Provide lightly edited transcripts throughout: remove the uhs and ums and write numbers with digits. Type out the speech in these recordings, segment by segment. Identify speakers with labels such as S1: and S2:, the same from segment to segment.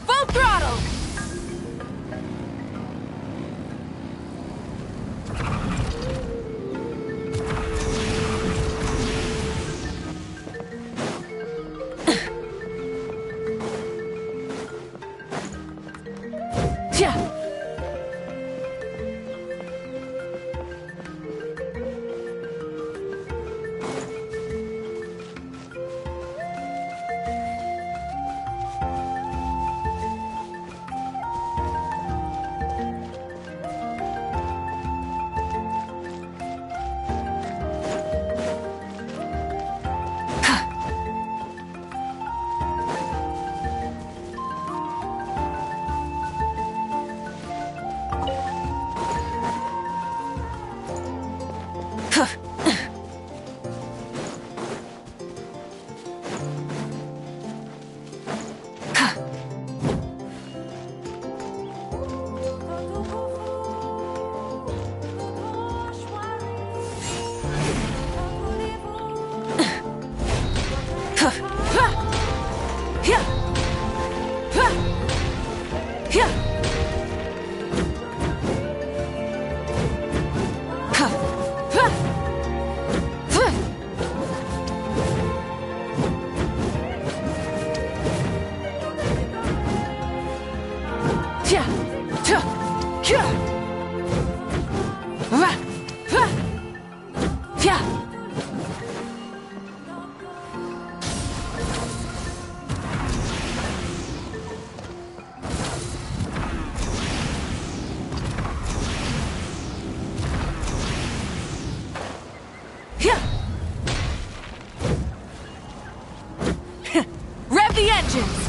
S1: Full throttle! Rev the engines!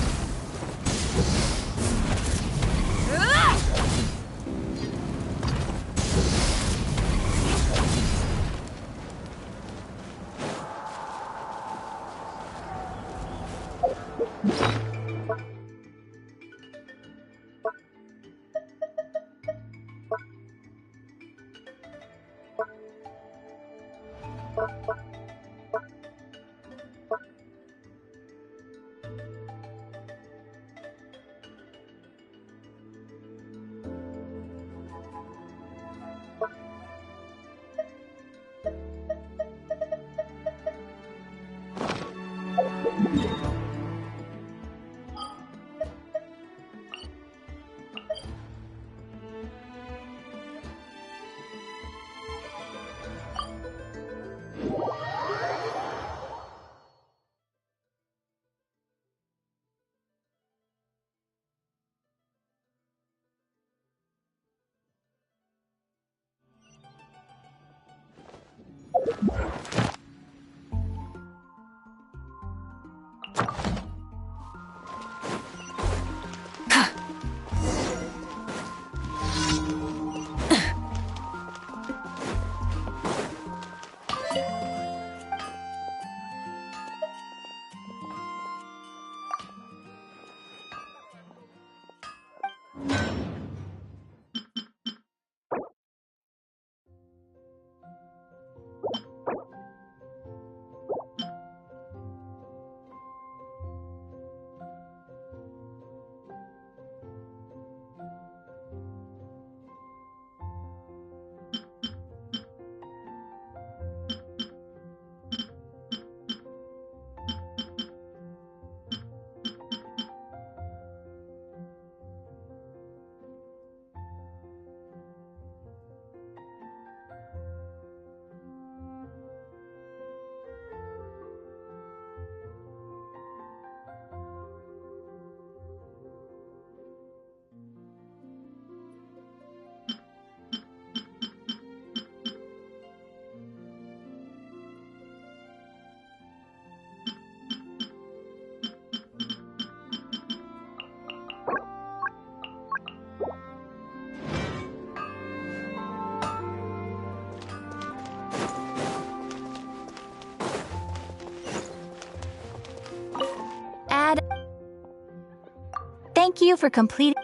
S2: Thank you for completing.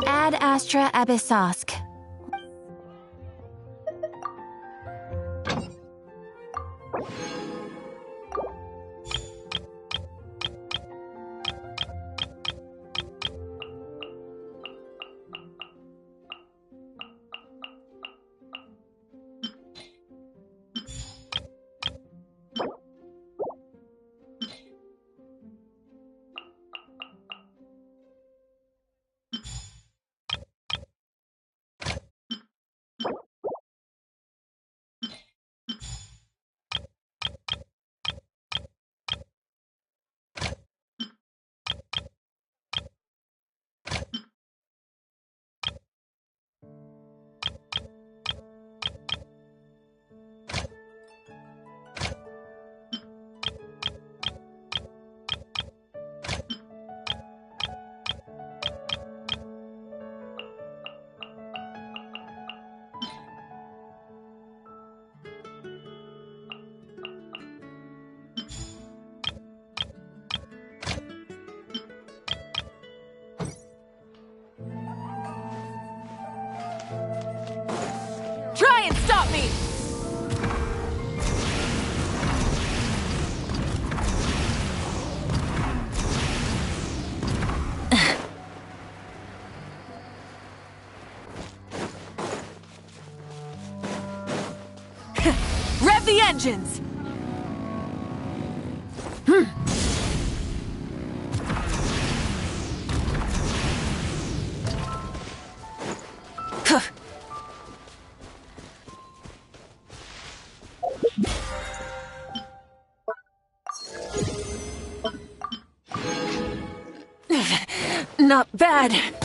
S2: Ad Astra Abyssosk.
S1: Try and stop me! Rev the engines! Not bad.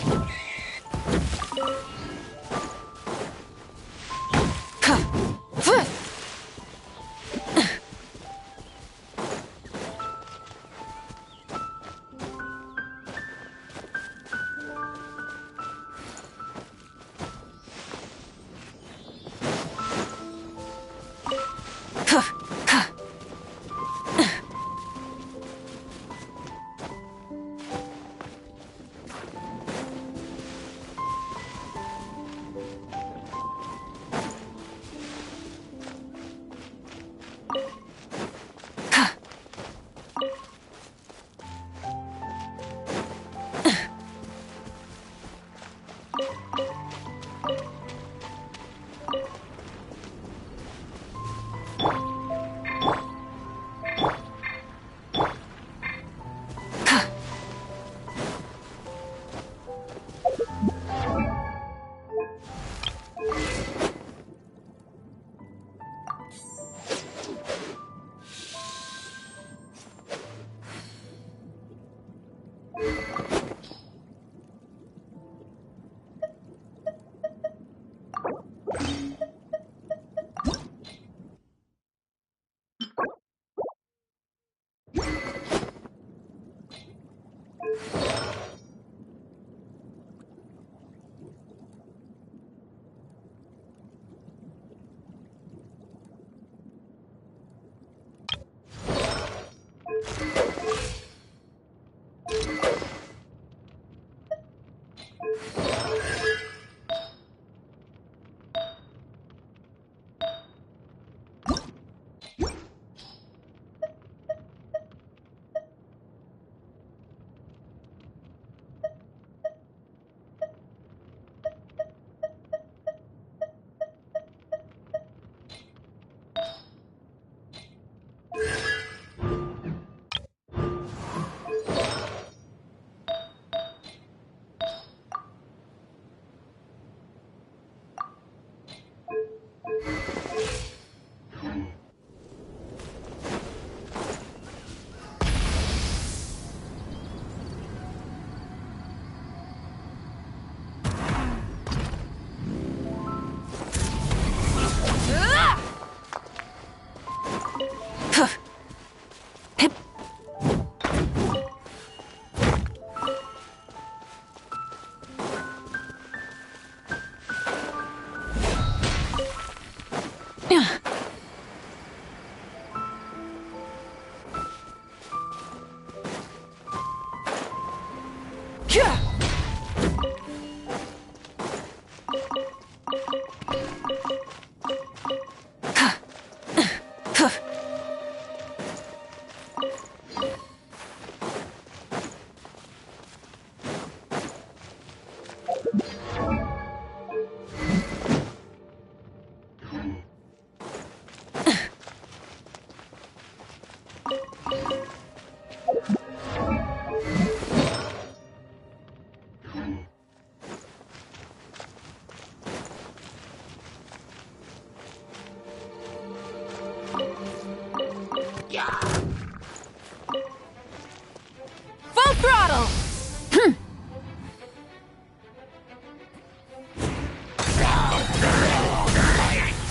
S1: Full throttle!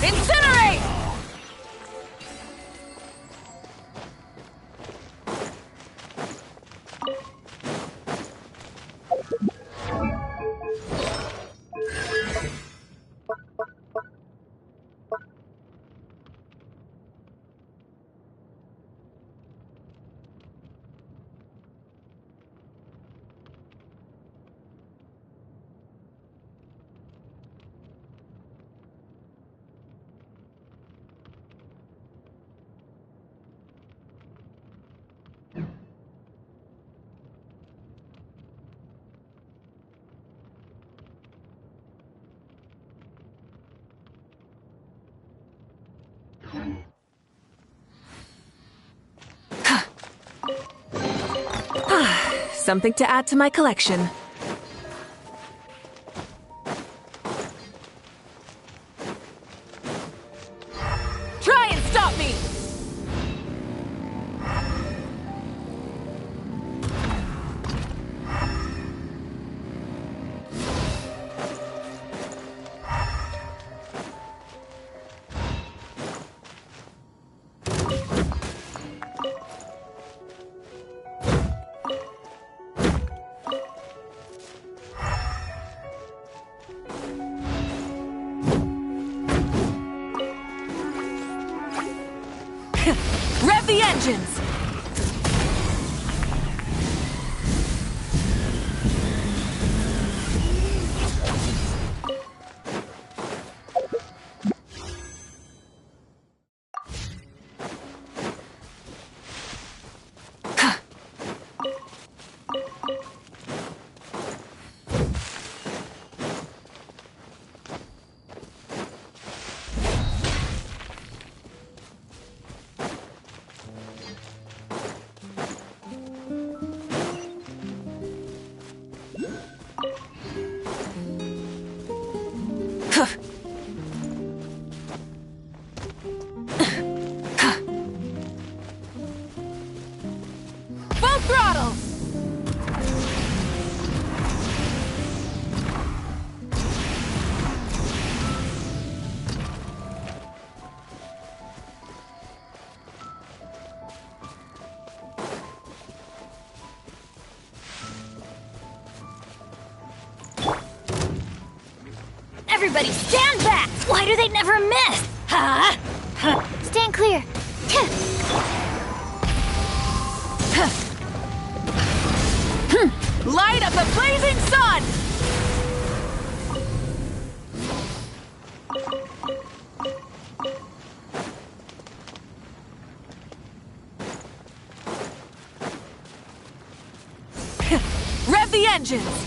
S1: Incinerate! Something to add to my collection. Try and stop me! Rev the engines! Full throttle!
S2: Everybody stand back! Why do they never miss? Huh? Stand clear.
S1: Light up the blazing sun! Rev the engines!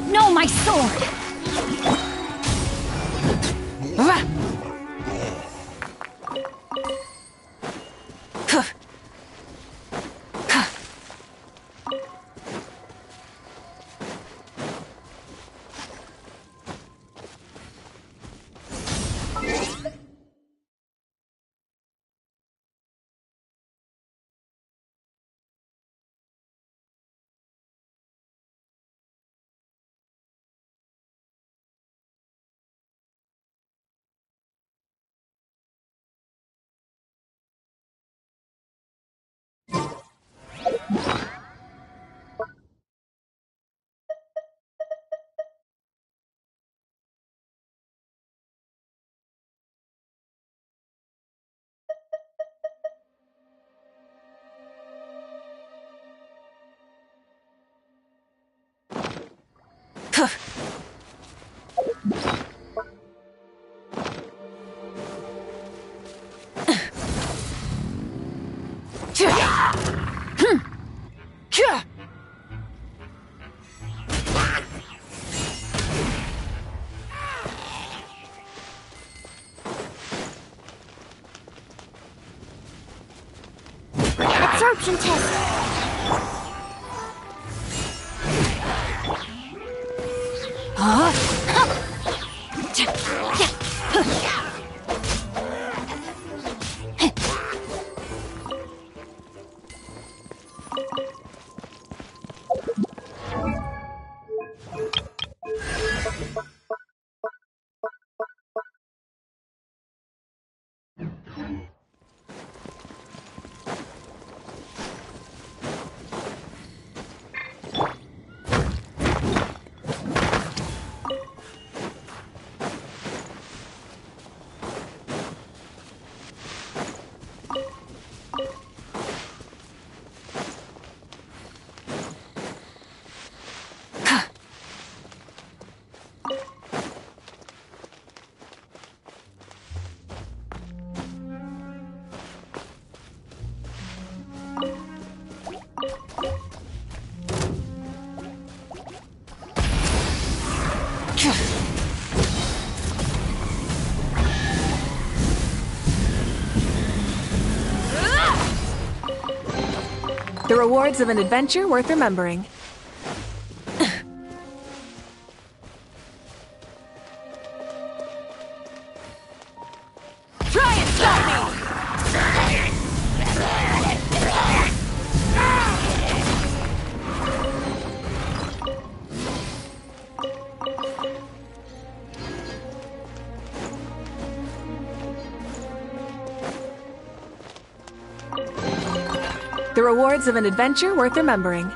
S2: No, my sword! Absorption test!
S1: The rewards of an adventure worth remembering. Try and stop me! The rewards of an adventure worth remembering.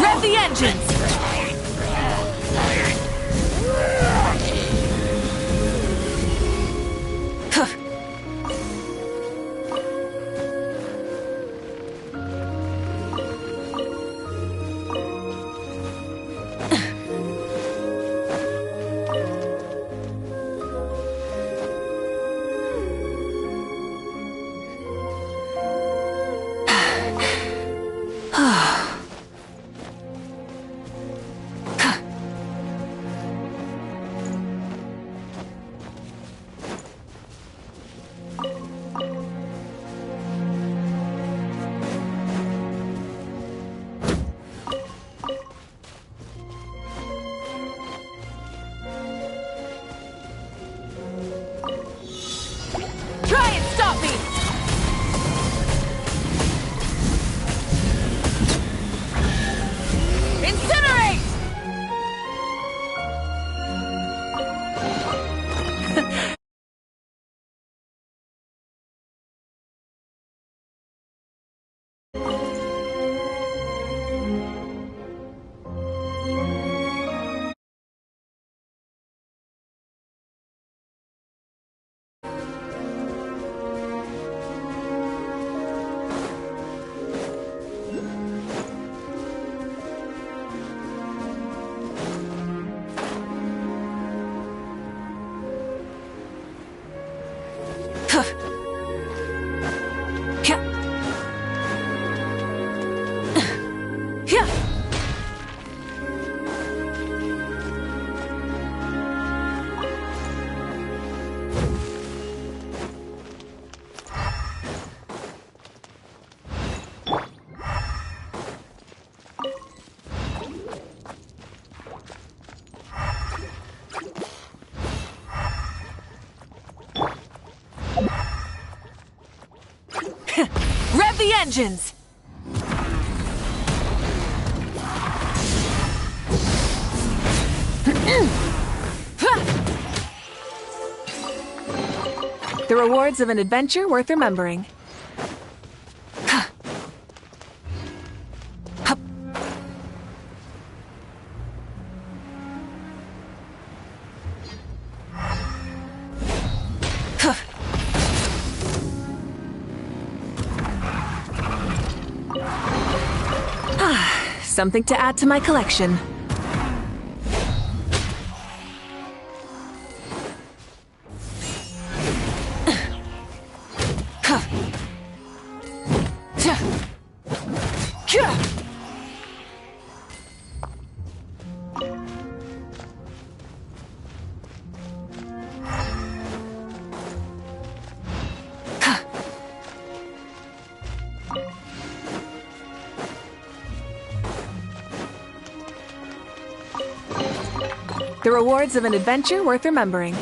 S1: Rev the engines! Try and stop me! Incinerate! Rev the engines! The rewards of an adventure worth remembering. Something to add to my collection. The rewards of an adventure worth remembering.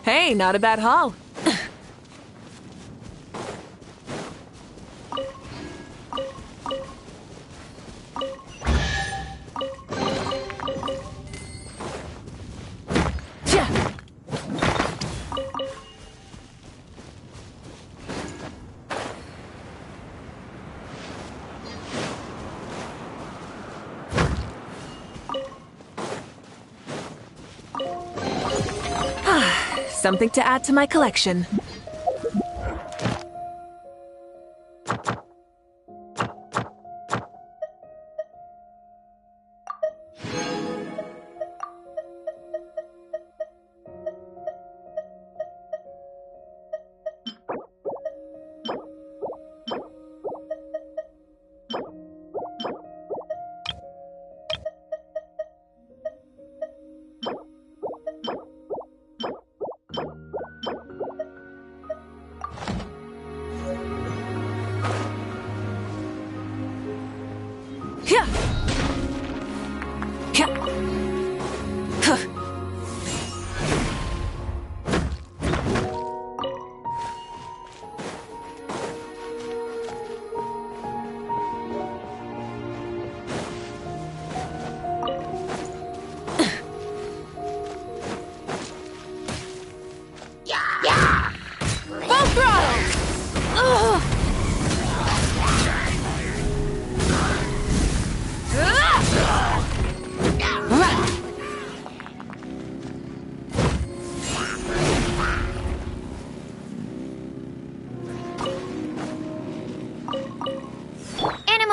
S1: Hey, not a bad haul. Something to add to my collection.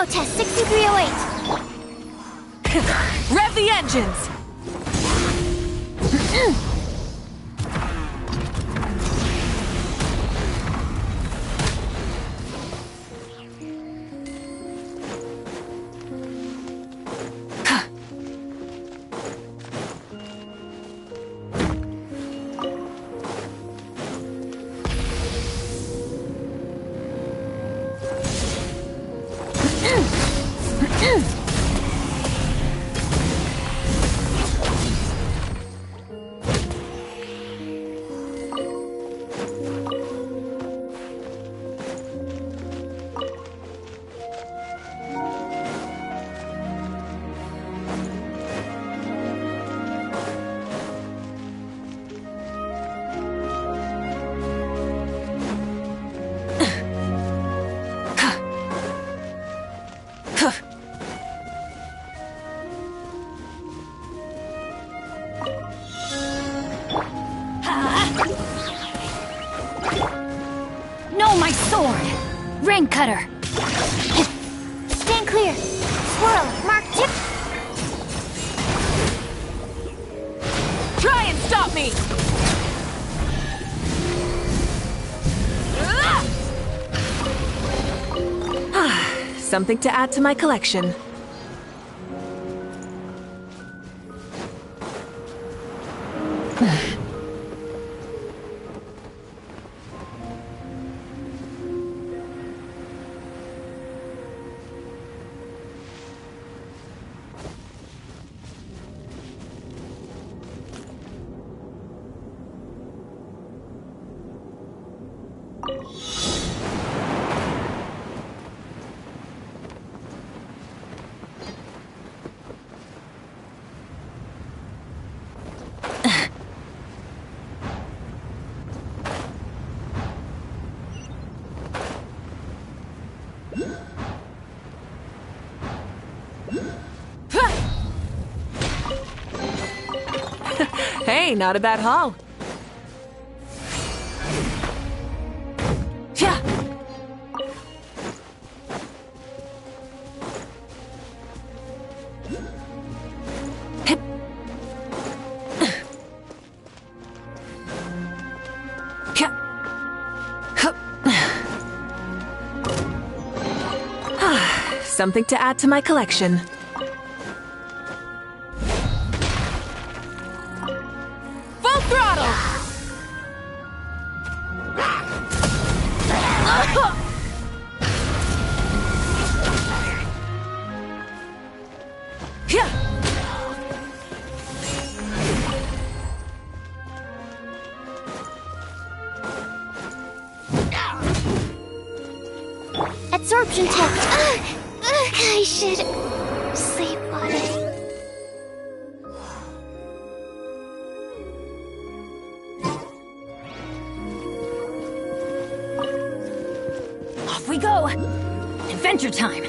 S2: Test 6308.
S1: Rev the engines!
S2: No, my sword! Rain cutter! Stand clear! Swirl! Mark tip!
S1: Try and stop me! Something to add to my collection. Hey, not a bad haul. Yeah. Hip. Yeah. Hup. Something to add to my collection.
S2: absorption tech. I should sleep on it. Off we go! Adventure time!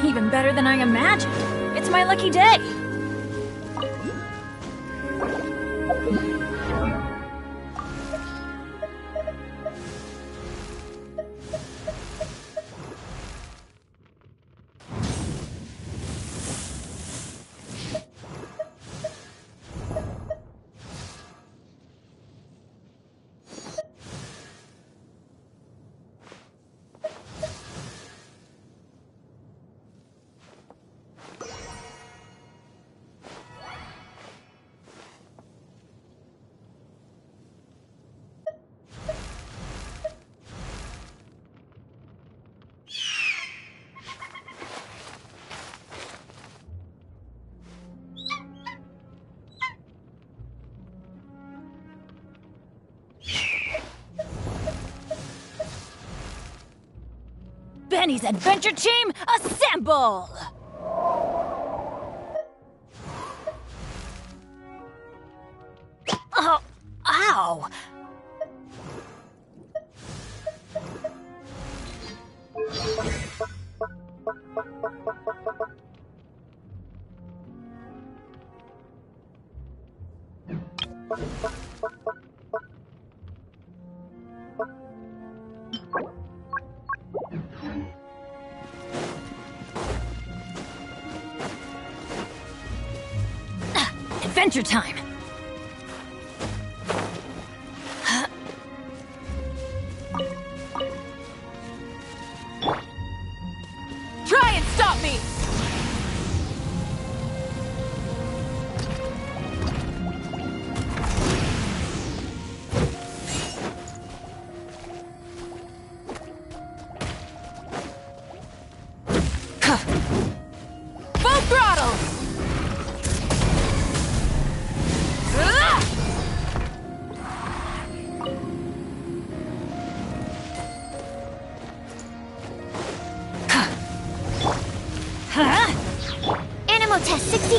S2: Even better than I imagined. It's my lucky day. Benny's adventure team, assemble! Oh, ow! Adventure time!
S1: Try and stop me! Full throttle!
S2: Animal test 60.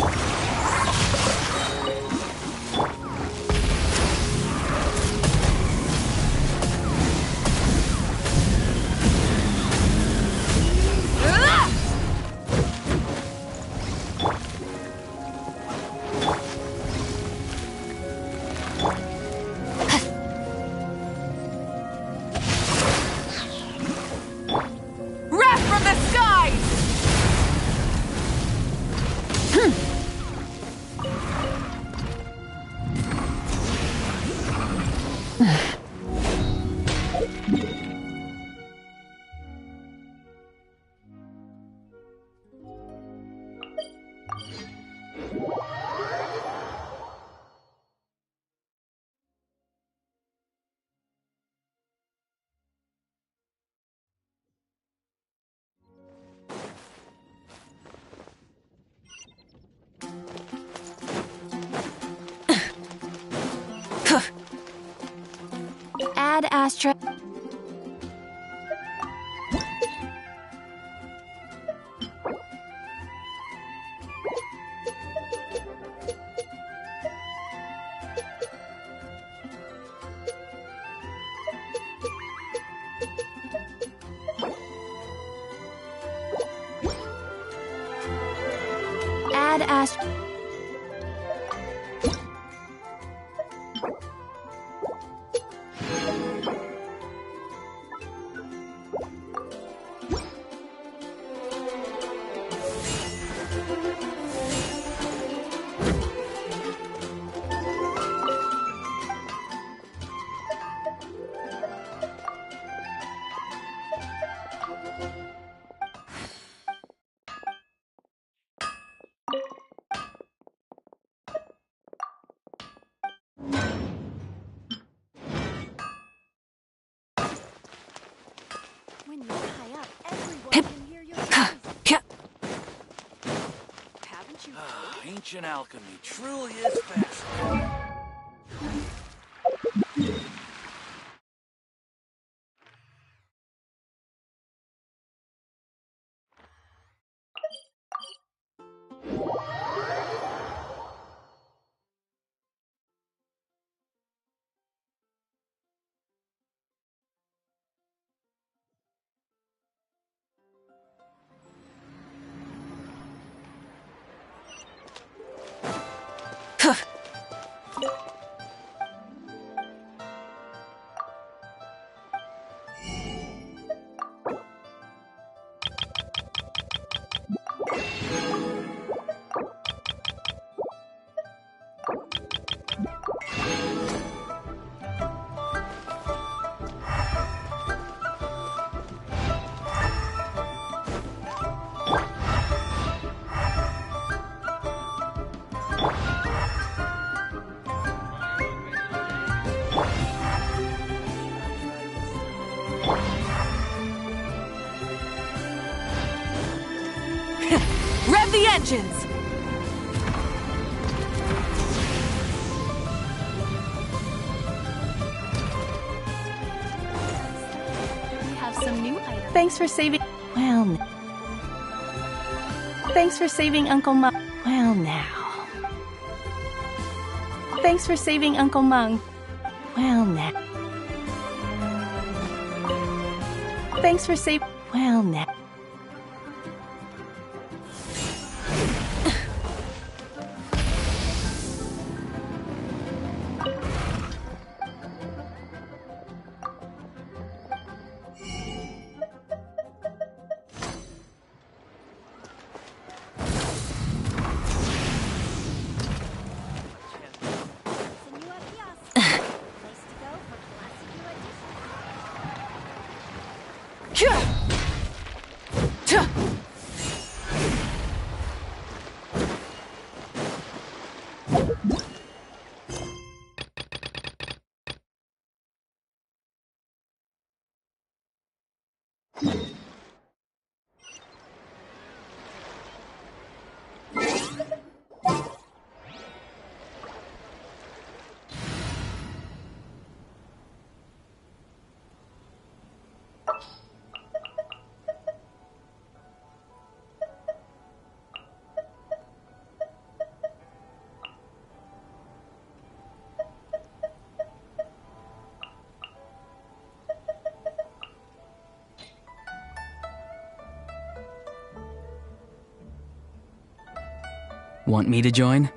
S1: Wrath from the skies!
S2: Add Astra. Add Astra.
S3: When you're high up, everyone can hear your voice. Haven't you heard?
S4: Ancient alchemy truly is fascinating.
S1: Rev the engines!
S3: We have some new items.
S5: Thanks for saving. Well, thanks for saving Uncle Mung. Well, now. Thanks for saving Uncle Mung. Well, now. Thanks for saving. Well, now.
S3: Place to go for classic new edition.
S6: Want me to join?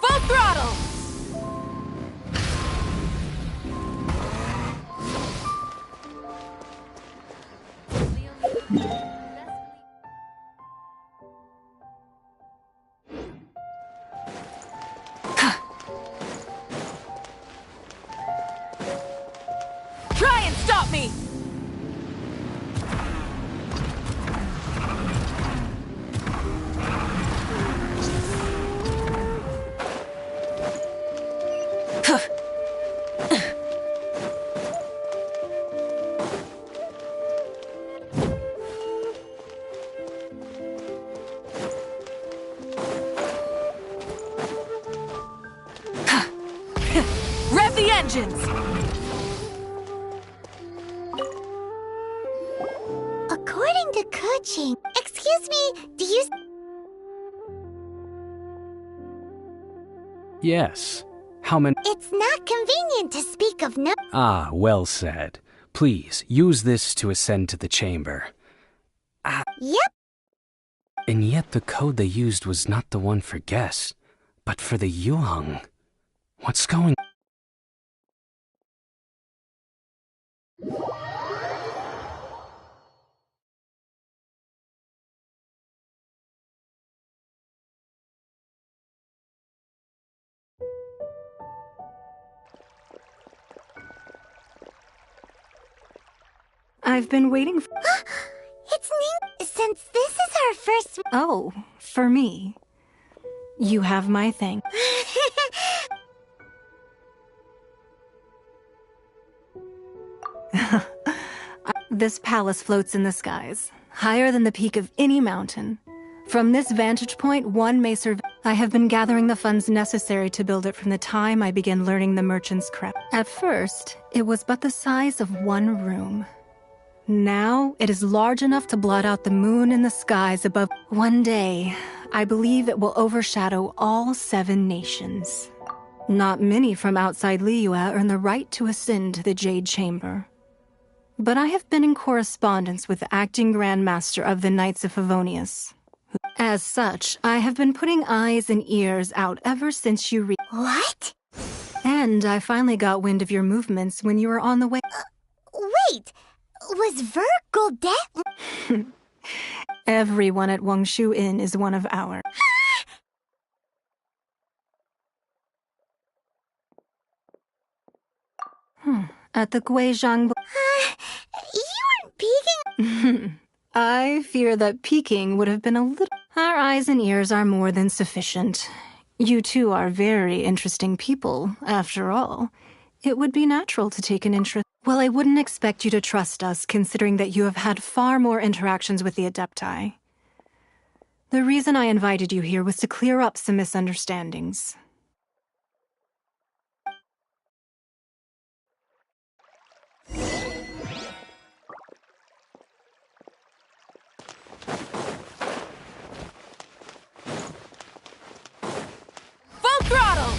S1: Full throttle! Try and stop me! Rev the engines!
S3: According to coaching, excuse me, do you...
S6: Yes. How many?
S3: It's not convenient to speak of no...
S6: Ah, well said. Please, use this to ascend to the chamber.
S3: Yep.
S6: And yet the code they used was not the one for guess, but for the Yuheng. What's going...
S5: I've been waiting for...
S3: It's neat. Since this is our first...
S5: Oh, for me. You have my thing. This palace floats in the skies, higher than the peak of any mountain. From this vantage point, one may survive. I have been gathering the funds necessary to build it from the time I began learning the merchant's craft. At first, it was but the size of one room. Now, it is large enough to blot out the moon in the skies above. One day, I believe it will overshadow all 7 nations. Not many from outside Liyue earn the right to ascend to the Jade Chamber. But I have been in correspondence with the acting Grand Master of the Knights of Favonius. As such, I have been putting eyes and ears out ever since you
S2: What?
S5: And I finally got wind of your movements when you were on the way.
S2: Wait, was Virgil dead?
S5: Everyone at Wangshu Inn is one of our. At the Guizhang.
S2: You weren't peeking.
S5: I fear that peeking would have been a little. Our eyes and ears are more than sufficient. You two are very interesting people, after all. It would be natural to take an interest. Well, I wouldn't expect you to trust us, considering that you have had far more interactions with the Adepti. The reason I invited you here was to clear up some misunderstandings.
S1: Full throttle!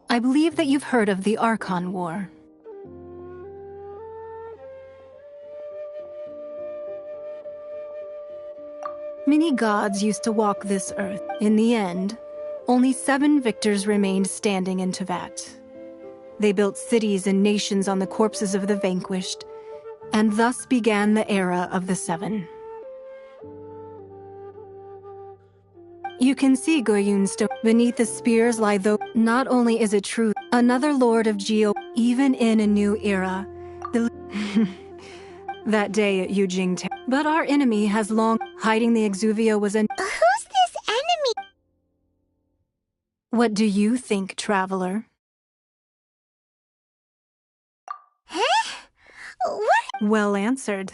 S5: I believe that you've heard of the Archon War. Many gods used to walk this earth. In the end, only 7 victors remained standing in Tevat. They built cities and nations on the corpses of the vanquished, and thus began the era of the 7. You can see Goyun's stone. Beneath the spears lie though. Not only is it true, another lord of Geo, even in a new era. That day at Yujing Town. But our enemy has long hiding the Exuvio was an.
S2: Who's this enemy?
S5: What do you think, traveler?
S2: Huh? What?
S5: Well answered.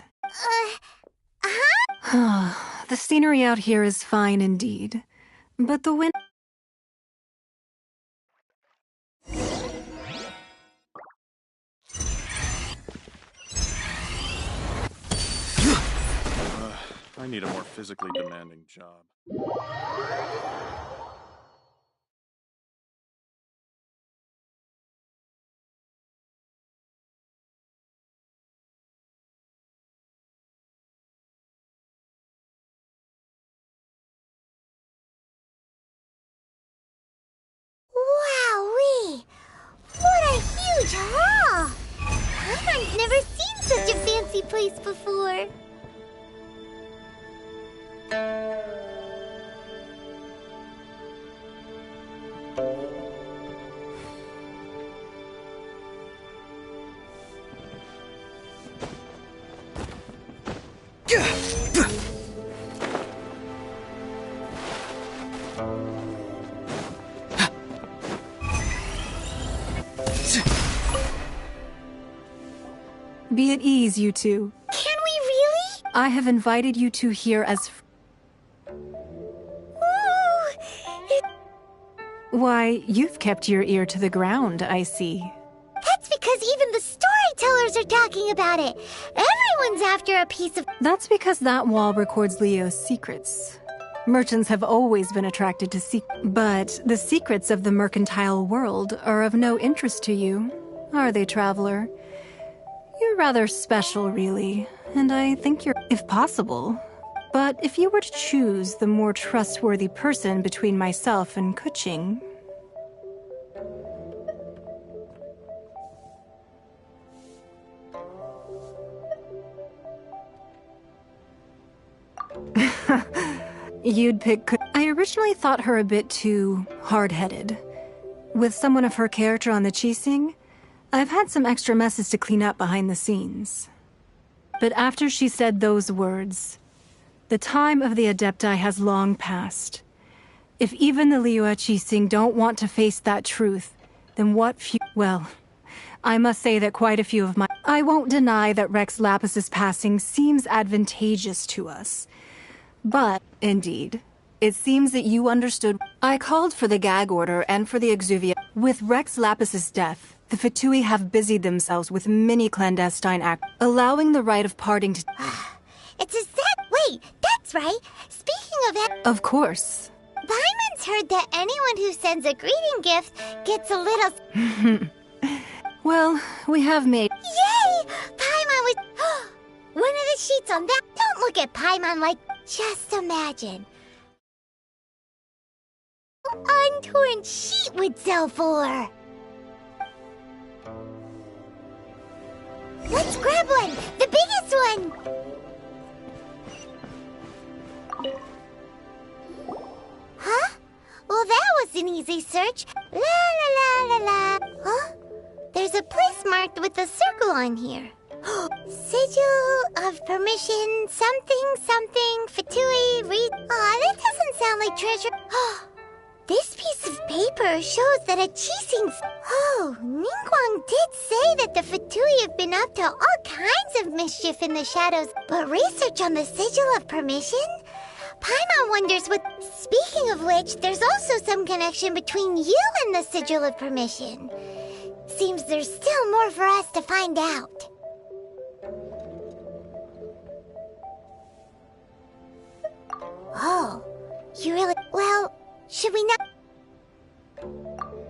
S2: Huh?
S5: The scenery out here is fine indeed, but the wind.
S7: I need a more physically demanding job.
S2: Wowee! What a huge hall! I've never seen such a fancy place before.
S5: Be at ease, you two.
S2: Can we really?
S5: I have invited you two here as.
S2: Ooh,
S5: Why, you've kept your ear to the ground, I see.
S2: that's because even the storytellers are talking about it. Everyone's after a piece of.
S5: That's because that wall records Leo's secrets. Merchants have always been attracted to but the secrets of the mercantile world are of no interest to you, are they, traveler? You're rather special, really, and I think you're, if possible. But if you were to choose the more trustworthy person between myself and Kuching... You'd pick... I originally thought her a bit too hard-headed. With someone of her character on the Qixing, I've had some extra messes to clean up behind the scenes. But after she said those words, the time of the Adepti has long passed. If even the Liu Qixing don't want to face that truth, then what well, I must say that quite a few of my... I won't deny that Rex Lapis's passing seems advantageous to us. But, indeed, it seems that you understood... I called for the gag order and for the exuvia. With Rex Lapis's death, the Fatui have busied themselves with many clandestine acts, allowing the rite of parting to...
S2: It's a set. Wait, that's right. Speaking of that...
S5: Of course.
S2: Paimon's heard that anyone who sends a greeting gift gets a little...
S5: Well, we have made...
S2: Yay! Paimon was... One of the sheets on that... Don't look at Paimon like... Just imagine. Untorn sheet would sell for. Let's grab one! The biggest one! Huh? Well, that was an easy search. La la la la la. Huh? There's a place marked with a circle on here. Sigil of permission, something, something, Fatui, read... Aw, that doesn't sound like treasure. This piece of paper shows that a Qixing's... Oh, Ningguang did say that the Fatui have been up to all kinds of mischief in the shadows. But research on the Sigil of permission? Paimon wonders what... Speaking of which, there's also some connection between you and the Sigil of permission. Seems there's still more for us to find out. Oh, you really... Well, should we not...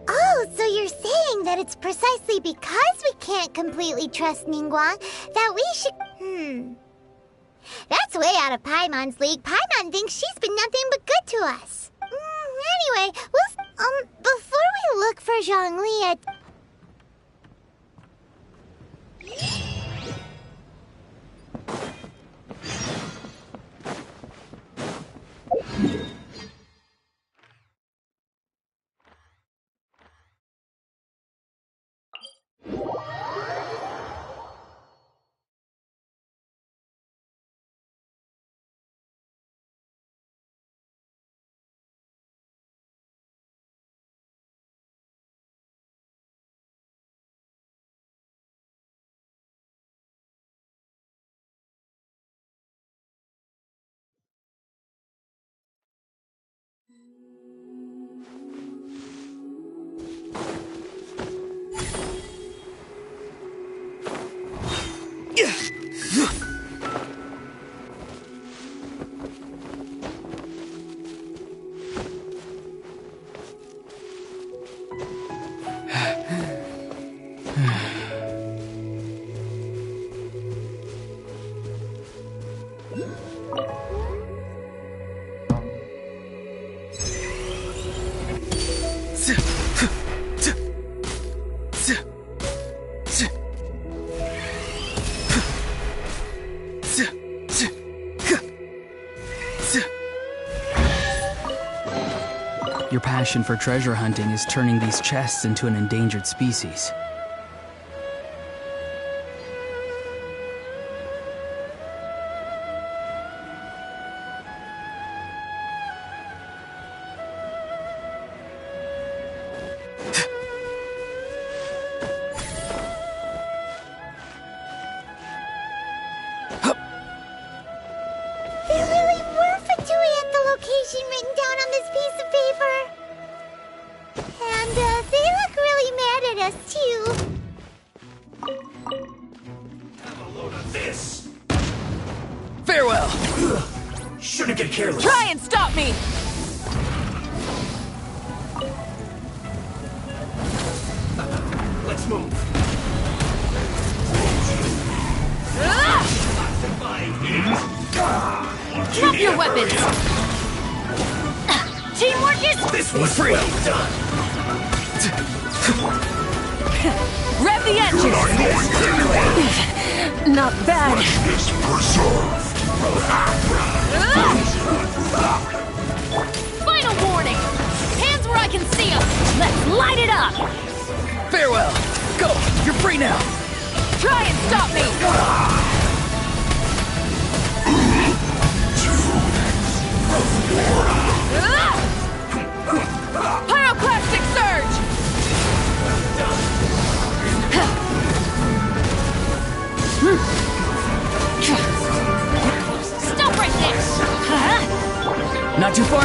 S2: Oh, so you're saying that it's precisely because we can't completely trust Ningguang that we should... That's way out of Paimon's league. Paimon thinks she's been nothing but good to us. Anyway, before we look for Zhongli at...
S8: Your passion for treasure hunting is turning these chests into an endangered species.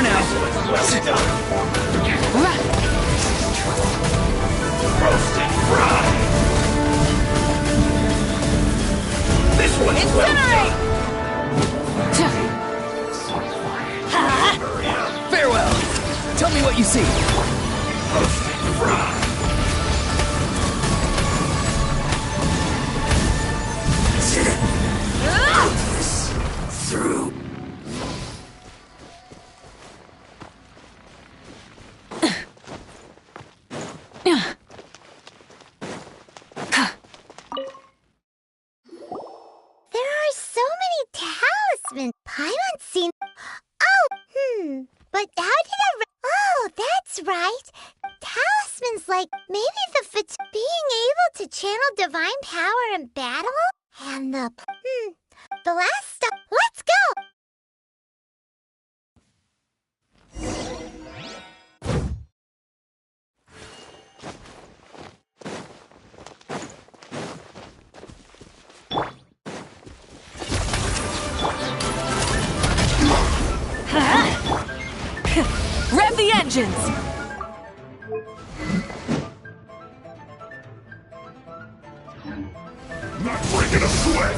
S8: more now.
S1: Incinerate!
S8: Farewell. Tell me what you see.
S6: Through.
S2: There are so many talismans. Paimon's seen. Oh, but how did I? Oh, that's right. Talismans like maybe being able to channel divine power in battle, and the last stuff. Let's go.
S1: Rev the engines!
S7: Not breaking a sweat!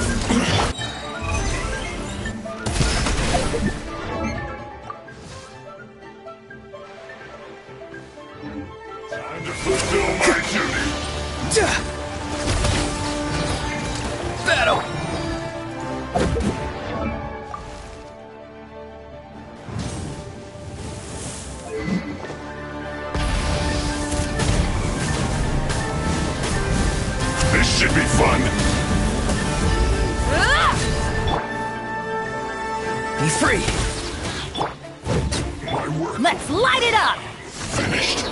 S7: Time to fulfill my duty!
S8: Battle.
S7: This should be fun!
S8: Be free.
S7: My work
S1: Let's light it up!
S7: finished!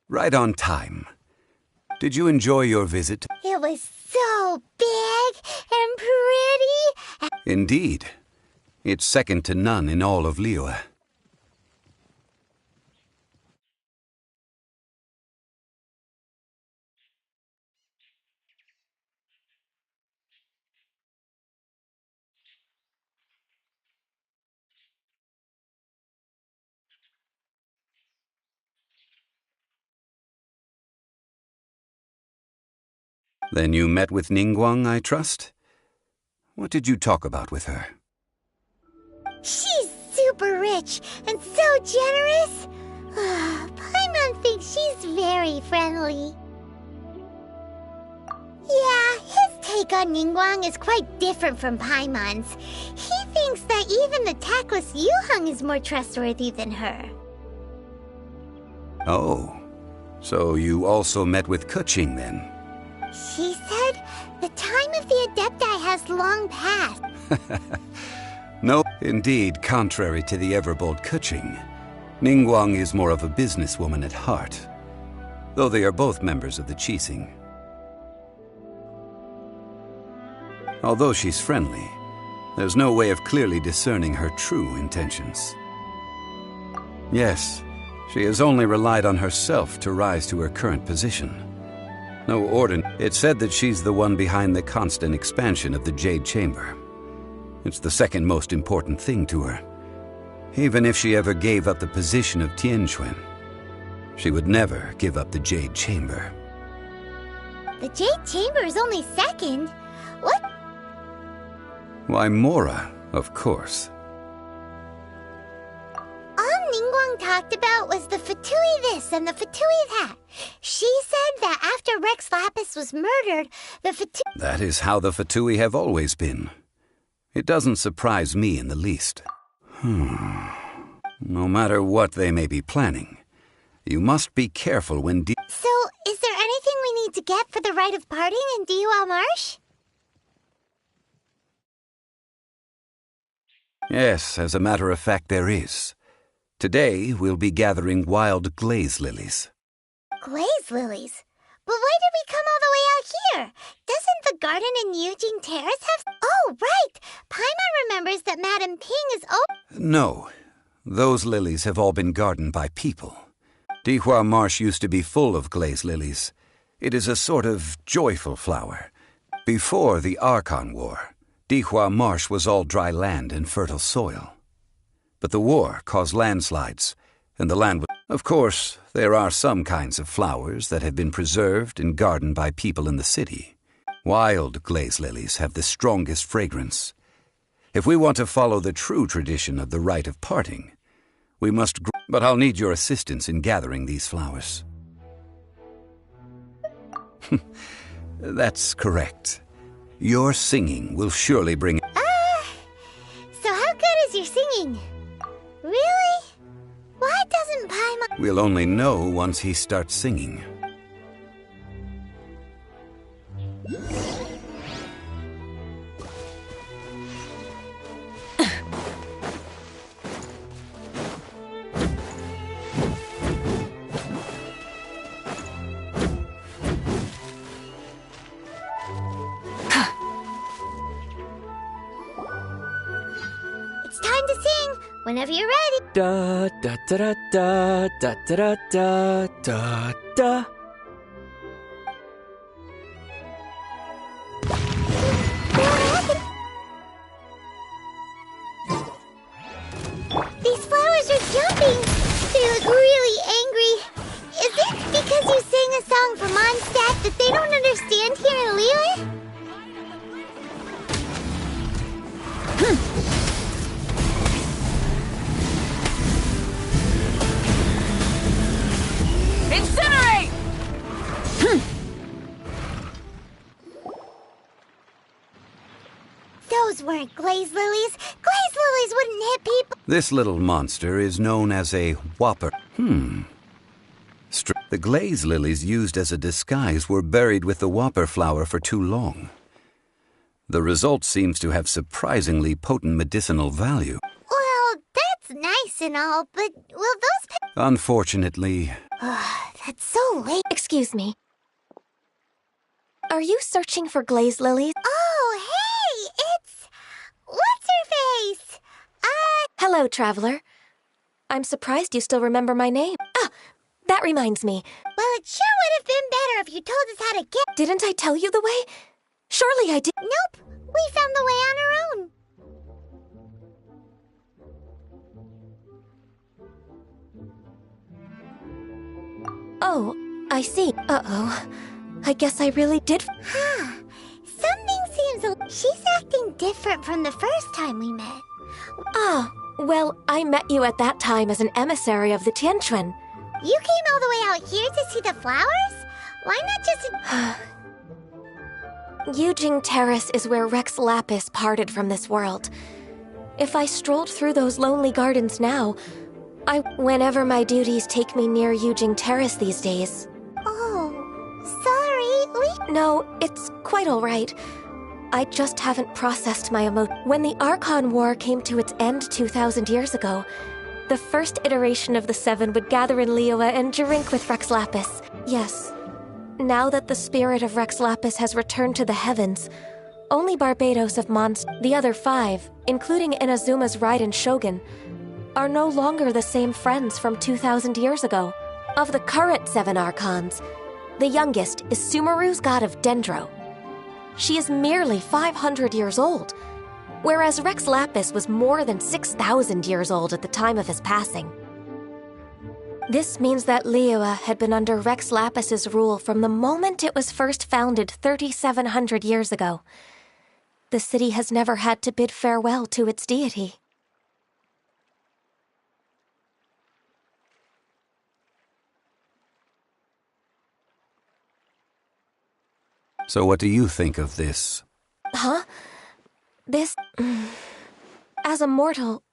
S9: Right on time. Did you enjoy your visit?
S2: It was so big and pretty.
S9: Indeed. It's second to none in all of Liyue. Then you met with Ningguang, I trust? What did you talk about with her?
S2: She's super rich and so generous. Paimon thinks she's very friendly. Yeah, his take on Ningguang is quite different from Paimon's. He thinks that even the tactless Yuheng is more trustworthy than her.
S9: Oh, so you also met with Keqing then?
S2: She said the time of the Adepti has long passed.
S9: No, indeed, contrary to the ever-bold Keqing, Ningguang is more of a businesswoman at heart, though they are both members of the Qixing. Although she's friendly, there's no way of clearly discerning her true intentions. Yes, she has only relied on herself to rise to her current position. No It's said that she's the one behind the constant expansion of the Jade Chamber. It's the second most important thing to her. Even if she ever gave up the position of Tianquan, she would never give up the Jade Chamber.
S2: The Jade Chamber is only second. What?
S9: Why, Mora, of course.
S2: All Ningguang talked about was the Fatui this and the Fatui that. She said that after Rex Lapis was murdered, the Fatui...
S9: That is how the Fatui have always been. It doesn't surprise me in the least. No matter what they may be planning, you must be careful when
S2: So, is there anything we need to get for the rite of parting in Dihua Marsh?
S9: Yes, as a matter of fact, there is. Today, we'll be gathering wild glaze lilies.
S2: Glaze lilies? But why did we come all the way out here? Doesn't the garden in Yujing Terrace have... Oh, right! Paimon remembers that Madame Ping is
S9: No. Those lilies have all been gardened by people. Dihua Marsh used to be full of glaze lilies. It is a sort of joyful flower. Before the Archon War, Dihua Marsh was all dry land and fertile soil. But the war caused landslides, and the land was... Of course, there are some kinds of flowers that have been preserved and gardened by people in the city. Wild glaze lilies have the strongest fragrance. If we want to follow the true tradition of the rite of parting, we must... But I'll need your assistance in gathering these flowers. That's correct. Your singing will surely bring...
S2: So how good is your singing? Really? Why doesn't Paimon...
S9: We'll only know once he starts singing.
S2: It's time to sing, whenever you're ready.
S8: Da da da da da da da da da da.
S2: These flowers are jumping. They look really angry. Is it because you sang a song for Mondstadt that they don't understand here in Liyue?
S1: Incinerate!
S2: Those weren't glaze lilies. Glaze lilies wouldn't hit people.
S9: This little monster is known as a whopper. The glaze lilies used as a disguise were buried with the whopper flower for too long. The result seems to have surprisingly potent medicinal value.
S2: Well, that's nice nice and all, but will those
S9: Unfortunately,
S2: That's so late.
S3: Excuse me. Are you searching for glazed lilies?
S2: Oh, hey! It's... What's-her-face?
S3: Hello, traveler. I'm surprised you still remember my name. Ah, that reminds me.
S2: Well, it sure would have been better if you told us how to get...
S3: Didn't I tell you the way? Surely I did.
S2: Nope. We found the way on our own.
S3: Oh, I see. Uh-oh. I guess I really did.
S2: Huh. Something seems She's acting different from the first time we met.
S3: Ah, well, I met you at that time as an emissary of the Tianquan.
S2: You came all the way out here to see the flowers? Why not just...
S3: Yujing Terrace is where Rex Lapis parted from this world. If I strolled through those lonely gardens now, whenever my duties take me near Yujing Terrace these days.
S2: Oh, sorry,
S3: No, it's quite all right. I just haven't processed my When the Archon War came to its end 2,000 years ago, the first iteration of the Seven would gather in Liyue and drink with Rex Lapis. Yes. Now that the spirit of Rex Lapis has returned to the heavens, only Barbados of the other 5, including Inazuma's Raiden Shogun, are no longer the same friends from 2,000 years ago. Of the current 7 Archons, the youngest is Sumeru's god of Dendro. She is merely 500 years old, whereas Rex Lapis was more than 6,000 years old at the time of his passing. This means that Liyue had been under Rex Lapis's rule from the moment it was first founded 3,700 years ago. The city has never had to bid farewell to its deity.
S9: so what do you think of this?
S3: Huh? This... As a mortal,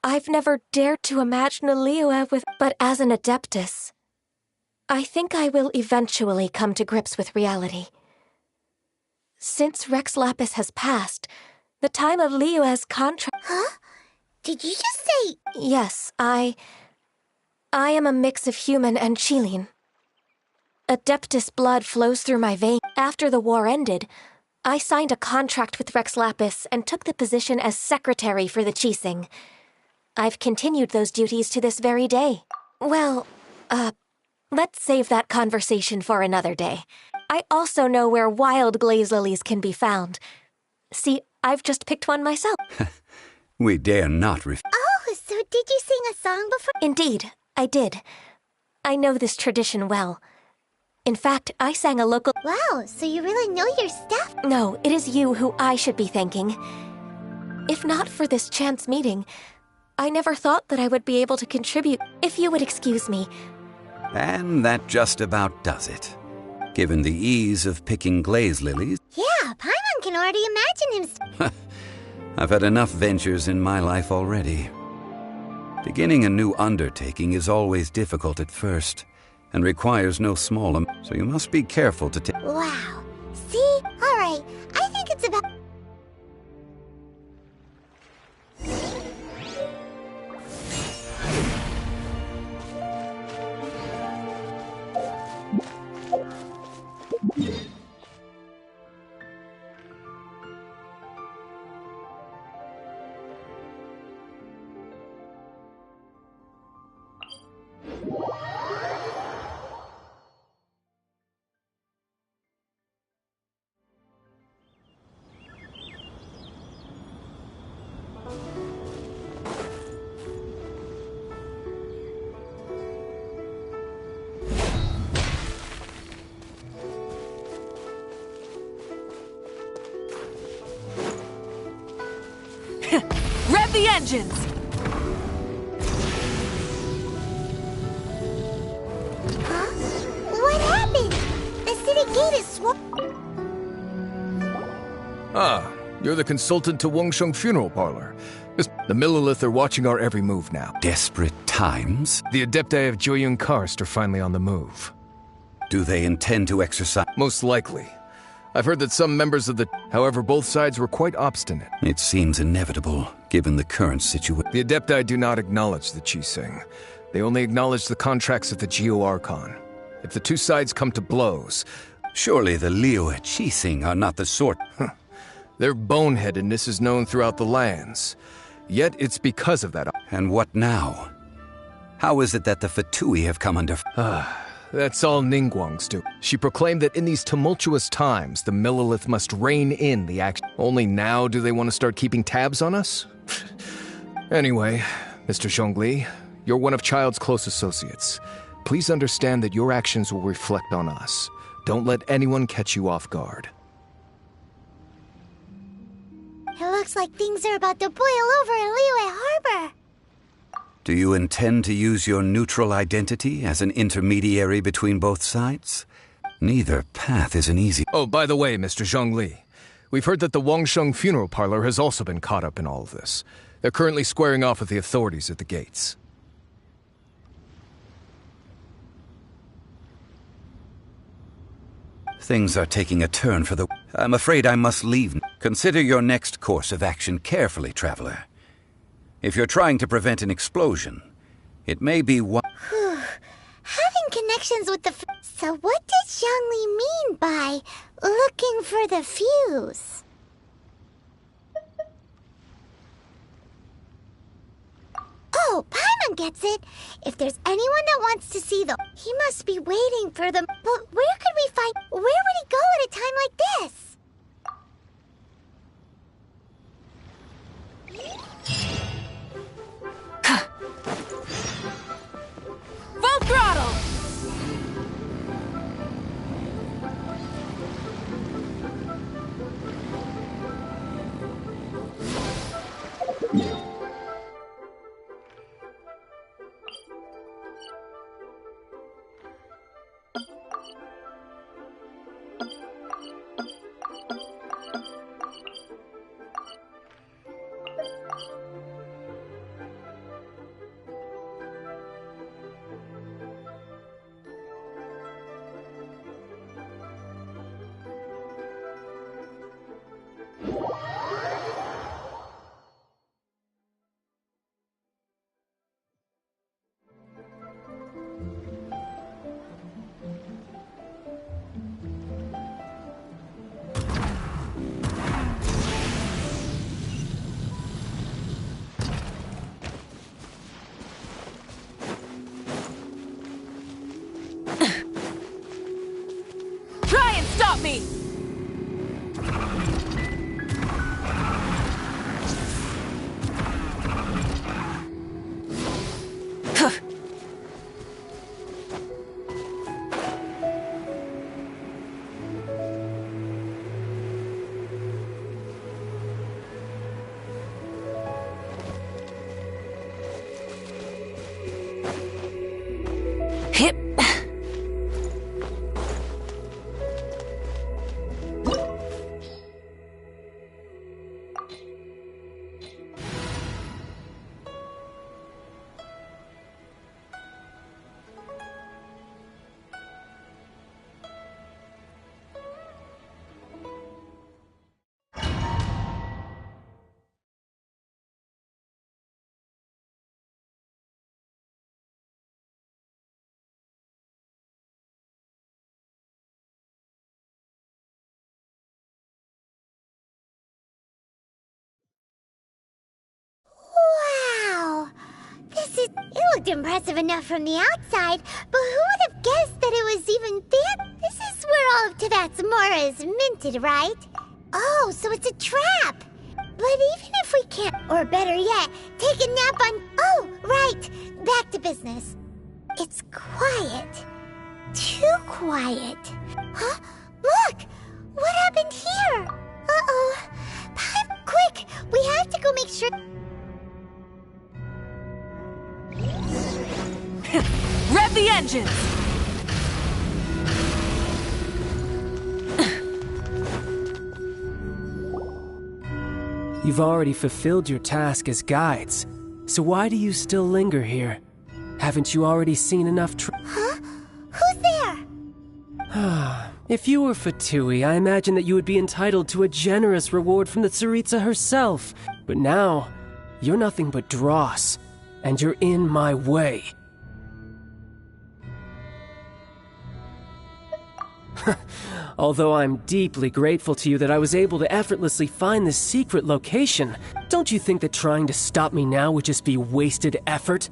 S3: I've never dared to imagine a Liyue with... But as an Adeptus, I think I will eventually come to grips with reality. Since Rex Lapis has passed, the time of Liyue's contract...
S2: Huh? Did you just say...
S3: Yes, I am a mix of human and Qilin. Adeptus blood flows through my veins. After the war ended, I signed a contract with Rex Lapis and took the position as secretary for the Qixing. I've continued those duties to this very day. Well, let's save that conversation for another day. I also know where wild glaze lilies can be found. See, I've just picked one myself.
S9: We dare not
S2: Oh, so did you sing a song before?
S3: Indeed, I did. I know this tradition well. In fact, I sang a local...
S2: Wow, so you really know your stuff?
S3: No, it is you who I should be thanking. If not for this chance meeting, I never thought that I would be able to contribute. If you would excuse me.
S9: And that just about does it. Given the ease of picking glaze lilies...
S2: Yeah, Paimon can already imagine him...
S9: I've had enough ventures in my life already. Beginning a new undertaking is always difficult at first, and requires no small amount, so you must be careful to take...
S2: Wow. See? Alright, I think it's about...
S1: Rev the engines!
S2: Huh? What happened? The city gate is
S10: Ah, you're the consultant to Wengsheng Funeral Parlor. The Millilith are watching our every move now.
S9: Desperate times?
S10: The Adepti of Joyun Karst are finally on the move.
S9: Do they intend to exercise...
S10: Most likely. I've heard that some members of the... However, both sides were quite obstinate.
S9: It seems inevitable, given the current situation.
S10: The Adepti do not acknowledge the Qixing. They only acknowledge the contracts of the Geo-Archon. If the two sides come to blows...
S9: Surely the Liyue Qixing are not the sort...
S10: Their boneheadedness is known throughout the lands. Yet it's because of that...
S9: And what now? How is it that the Fatui have come under...
S10: That's all Ningguang's do. She proclaimed that in these tumultuous times, the Millelith must rein in the action. Only now do they want to start keeping tabs on us? Anyway, Mr. Zhongli, you're one of Child's close associates. Please understand that your actions will reflect on us. Don't let anyone catch you off guard.
S2: It looks like things are about to boil over in Liyue Harbor.
S9: Do you intend to use your neutral identity as an intermediary between both sides? Neither path is an easy...
S10: Oh, by the way, Mr. Zhongli, we've heard that the Wangsheng funeral parlor has also been caught up in all of this. They're currently squaring off with the authorities at the gates.
S9: Things are taking a turn for the... I'm afraid I must leave. Consider your next course of action carefully, traveler. If you're trying to prevent an explosion, it may be one...
S2: Having connections with the... So what did Zhongli mean by looking for the fuse? Oh, Paimon gets it. If there's anyone that wants to see them, he must be waiting for them. But where could we find... Where would he go at a time like this?
S1: Full throttle! Stop me! Hip.
S2: It looked impressive enough from the outside, but who would have guessed that it was even there? This is where all of Teyvat's Mora is minted, right? Oh, so it's a trap! But even if we can't, or better yet, take a nap on... Oh, right! Back to business. It's quiet. Too quiet. Huh? Look! What happened here? Uh-oh. Quick! We have to go make sure...
S1: Rev the engines!
S11: You've already fulfilled your task as guides, so why do you still linger here? Haven't you already seen enough
S2: Huh? Who's there?
S11: If you were Fatui, I imagine that you would be entitled to a generous reward from the Tsaritsa herself. But now, you're nothing but dross, and you're in my way. Although I'm deeply grateful to you that I was able to effortlessly find this secret location, don't you think that trying to stop me now would just be wasted effort?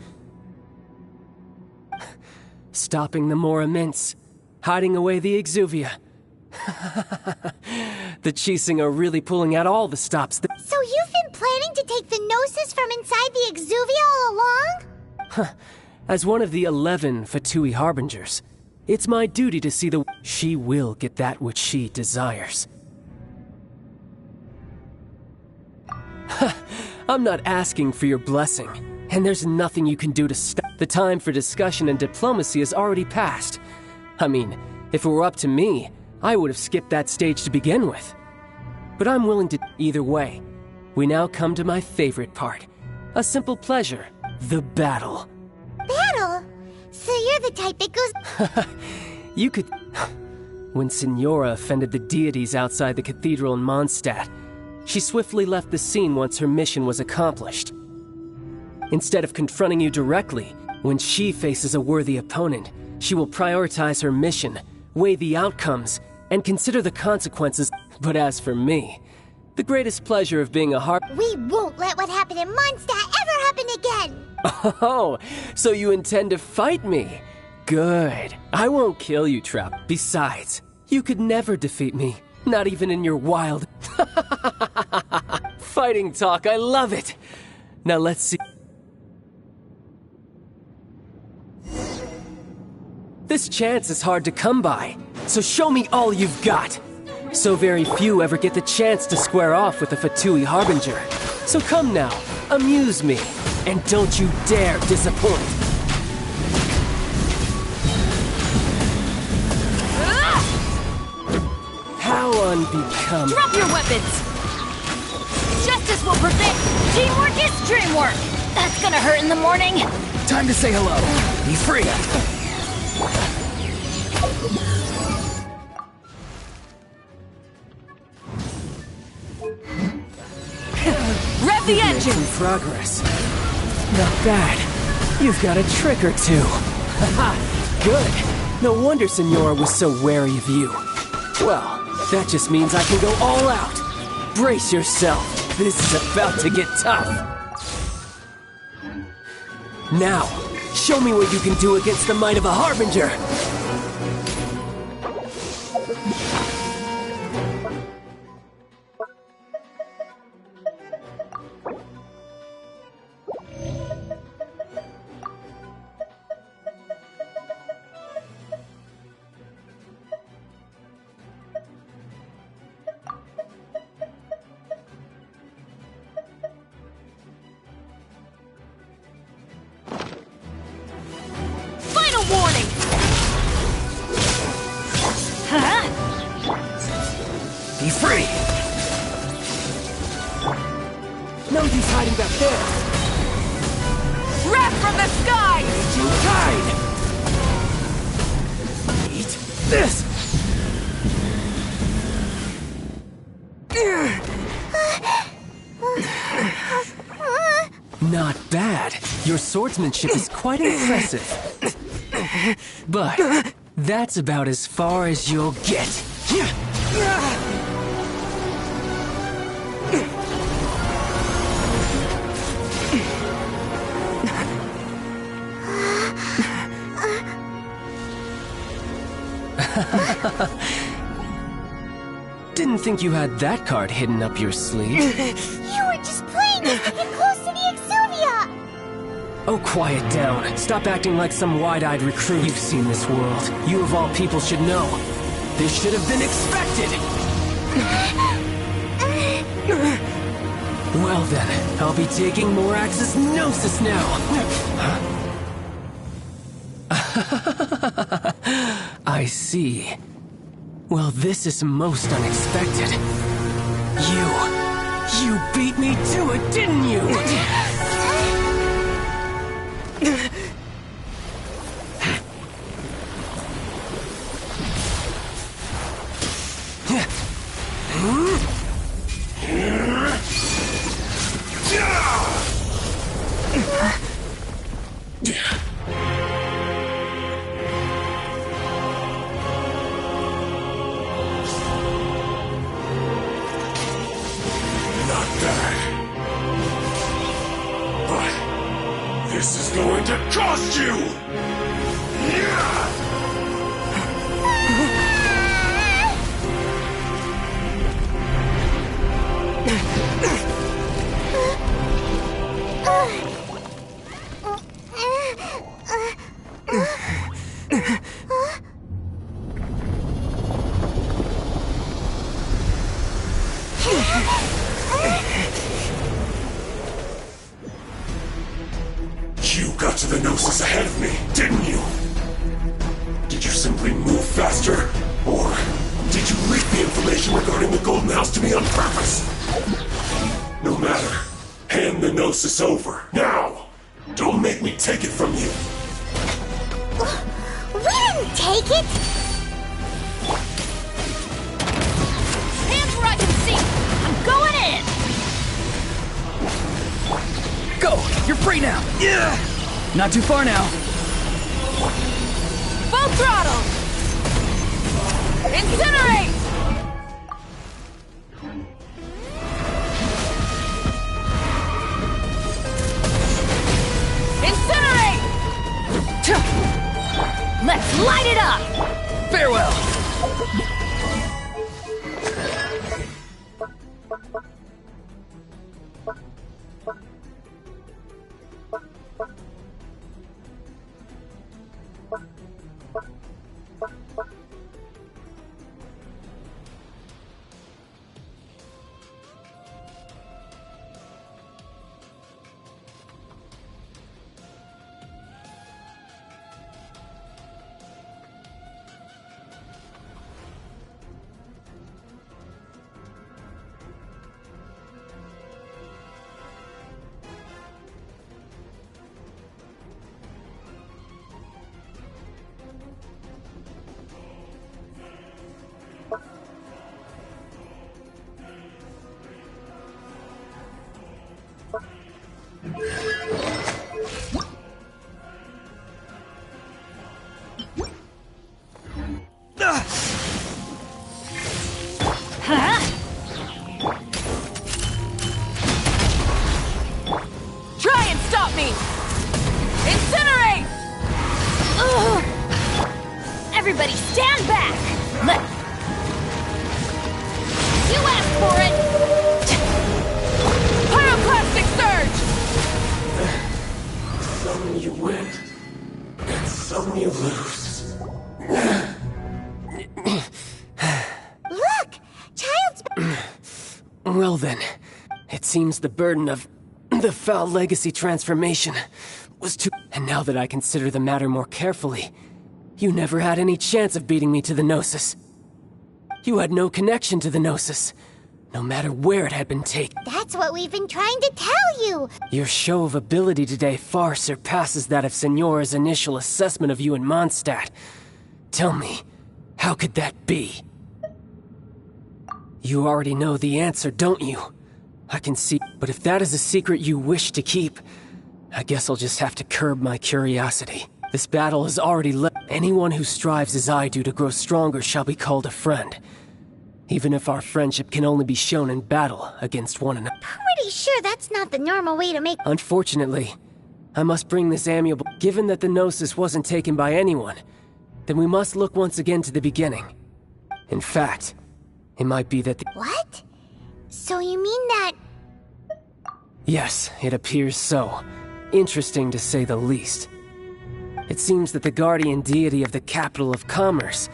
S11: Stopping the Mora Mints, hiding away the Exuvia. The Chising are really pulling out all the stops.
S2: So you've been planning to take the Gnosis from inside the Exuvia all along?
S11: As one of the 11 Fatui Harbingers, it's my duty to see she will get that which she desires. I'm not asking for your blessing, and there's nothing you can do to stop. The time for discussion and diplomacy has already passed. I mean, if it were up to me, I would have skipped that stage to begin with. But I'm willing to. Either way, we now come to my favorite part. A simple pleasure, the battle.
S2: Battle? So you're the type that goes...
S11: You could... When Signora offended the deities outside the cathedral in Mondstadt, she swiftly left the scene once her mission was accomplished. Instead of confronting you directly, when she faces a worthy opponent, she will prioritize her mission, weigh the outcomes, and consider the consequences. But as for me, the greatest pleasure of being a
S2: We won't let what happened in Mondstadt ever happen again!
S11: Oh, so you intend to fight me? Good. I won't kill you, Trap. Besides, you could never defeat me, not even in your wild... Fighting talk, I love it! Now let's see... This chance is hard to come by, so show me all you've got. So very few ever get the chance to square off with a Fatui Harbinger. So come now, amuse me, and don't you dare disappoint. How unbecoming.
S12: Drop your weapons! Justice will prevail! Teamwork is dreamwork! That's gonna hurt in the morning!
S10: Time to say hello. Be free.
S12: Rev the engine!
S11: Making progress. Not bad. You've got a trick or two. Haha, good. No wonder Signora was so wary of you. Well, that just means I can go all out. Brace yourself. This is about to get tough. Now, show me what you can do against the might of a Harbinger.
S10: Be free!
S11: No use hiding back there!
S12: Wrath from the sky!
S11: Raging tide! Eat this! Not bad. Your swordsmanship is quite impressive. But that's about as far as you'll get. Didn't think you had that card hidden up your sleeve.
S2: You were just playing us to get close to the Exuvia!
S11: Oh, quiet down. Stop acting like some wide-eyed recruit. You've seen this world. You of all people should know. This should have been expected! Well then, I'll be taking Morax's Gnosis now! I see. Well, this is most unexpected. You beat me to it, didn't you?
S7: This is going to cost you! Yeah! You got to the Gnosis ahead of me, didn't you? Did you simply move faster? Or did you leak the information regarding the Golden House to me on purpose? No matter. Hand the Gnosis over, now! Don't make me take it from you!
S2: We didn't take it!
S12: Hands where I can see! I'm going in!
S8: Go! You're free now! Yeah! Not too far now.
S12: Full throttle! Incinerate! Incinerate! Let's light it up!
S8: Farewell!
S12: Try and stop me! Incinerate! Ugh. Everybody stand back! You asked for it! Pyroclastic surge!
S7: Some you win, and some you lose.
S2: Look! Child's...
S11: Well then, it seems the burden of the foul legacy transformation was too... And now that I consider the matter more carefully, you never had any chance of beating me to the Gnosis. You had no connection to the Gnosis, no matter where it had been taken.
S2: That's what we've been trying to tell you!
S11: Your show of ability today far surpasses that of Signora's initial assessment of you in Mondstadt. Tell me, how could that be? You already know the answer, don't you? I can see, but if that is a secret you wish to keep, I guess I'll just have to curb my curiosity. This battle has already left. Anyone who strives as I do to grow stronger shall be called a friend. Even if our friendship can only be shown in battle against one another.
S2: Pretty sure that's not the normal way to make...
S11: Unfortunately, I must bring this amiable... Given that the Gnosis wasn't taken by anyone, then we must look once again to the beginning. In fact, it might be that the...
S2: What? So you mean that...
S11: Yes, it appears so. Interesting to say the least. It seems that the guardian deity of the capital of commerce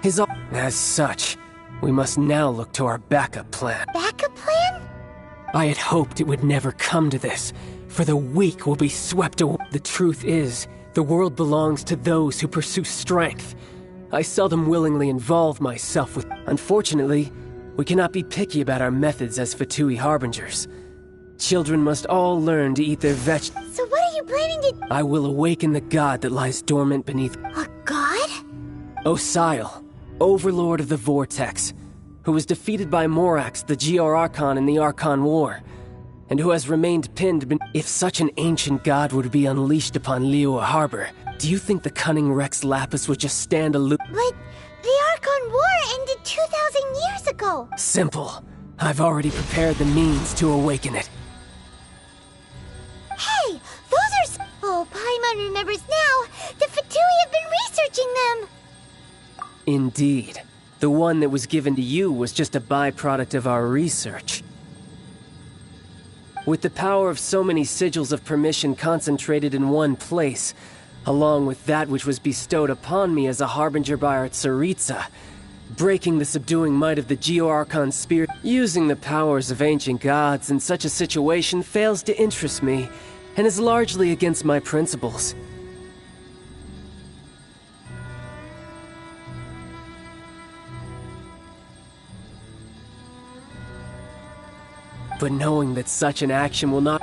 S11: is all... As such, we must now look to our backup plan.
S2: Backup plan?
S11: I had hoped it would never come to this, for the weak will be swept away. The truth is, the world belongs to those who pursue strength. I seldom willingly involve myself with... Unfortunately, we cannot be picky about our methods as Fatui Harbingers. Children must all learn to eat their vegetables.
S2: So what are you planning to...
S11: I will awaken the god that lies dormant beneath...
S2: A god?
S11: Osial, overlord of the Vortex, who was defeated by Morax, the GR Archon in the Archon War, and who has remained pinned if such an ancient god were to be unleashed upon Liyue Harbor, do you think the cunning Rex Lapis would just stand aloof?
S2: But the Archon War ended 2,000 years ago!
S11: Simple. I've already prepared the means to awaken it.
S2: Hey! Those are... Oh, Archon remembers now, the Fatui have been researching them!
S11: Indeed. The one that was given to you was just a byproduct of our research. With the power of so many sigils of permission concentrated in one place, along with that which was bestowed upon me as a harbinger by our Tsaritsa, breaking the subduing might of the Geo-Archon spirit, using the powers of ancient gods in such a situation fails to interest me, and is largely against my principles. But knowing that such an action will not...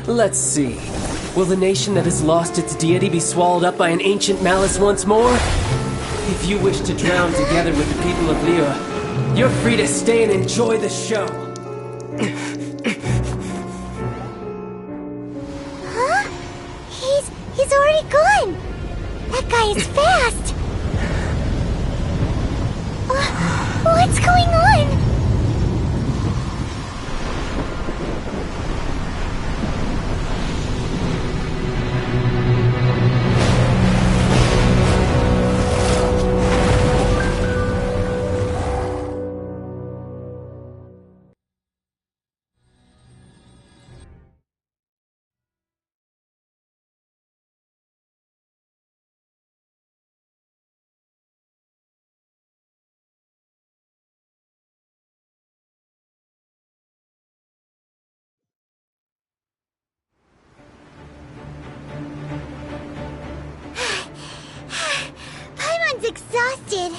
S11: Let's see. Will the nation that has lost its deity be swallowed up by an ancient malice once more? If you wish to drown together with the people of Liyue, you're free to stay and enjoy the show.
S2: Huh? He's already gone! That guy is fast! What's going on? Exhausted.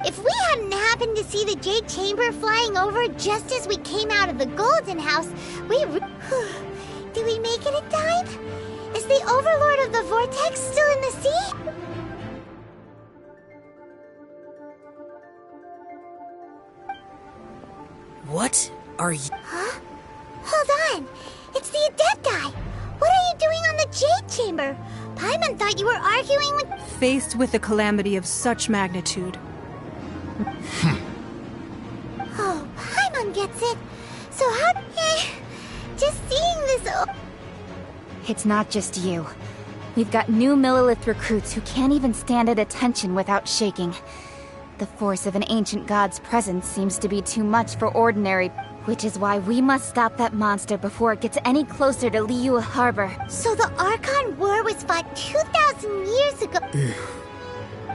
S2: If we hadn't happened to see the Jade Chamber flying over just as we came out of the Golden House, did we make it in time? Is the Overlord of the Vortex still in the sea?
S12: What are you...
S2: Huh? Hold on. It's the Adepti. What are you doing on the Jade Chamber? Paimon thought you were arguing with...
S5: Faced with a calamity of such magnitude.
S2: Oh, Paimon gets it. So how... just seeing this...
S13: It's not just you. We've got new Millilith recruits who can't even stand at attention without shaking. The force of an ancient god's presence seems to be too much for ordinary... Which is why we must stop that monster before it gets any closer to Liyue Harbor.
S2: So the Archon War was fought 2,000 years ago.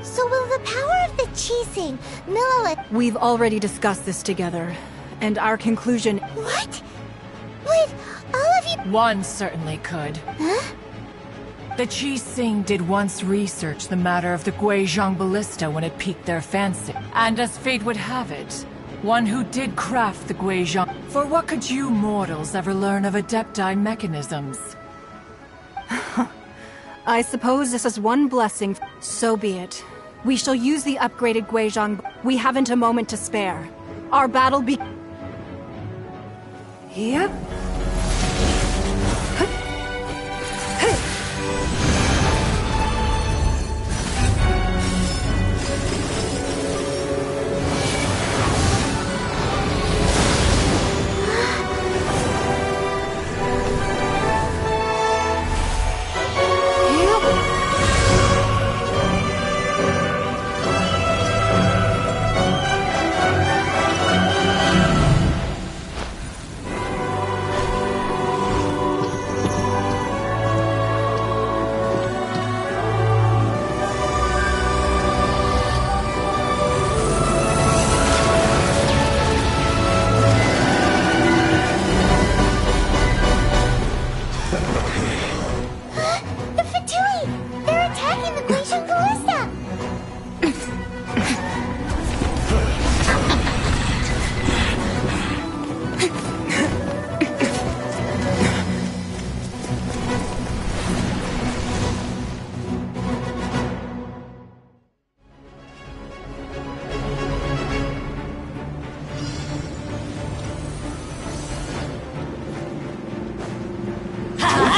S2: So will the power of the Chising, Millilith...
S5: We've already discussed this together, and our conclusion...
S2: What? Wait, all of you...
S14: One certainly could.
S2: Huh?
S14: The Chising did once research the matter of the Guizhong ballista when it piqued their fancy. And as fate would have it, one who did craft the Guizhong. For what could you mortals ever learn of Adepti mechanisms?
S5: I suppose this is one blessing. So be it. We shall use the upgraded Guizhong. We haven't a moment to spare. Our battle be... Yep.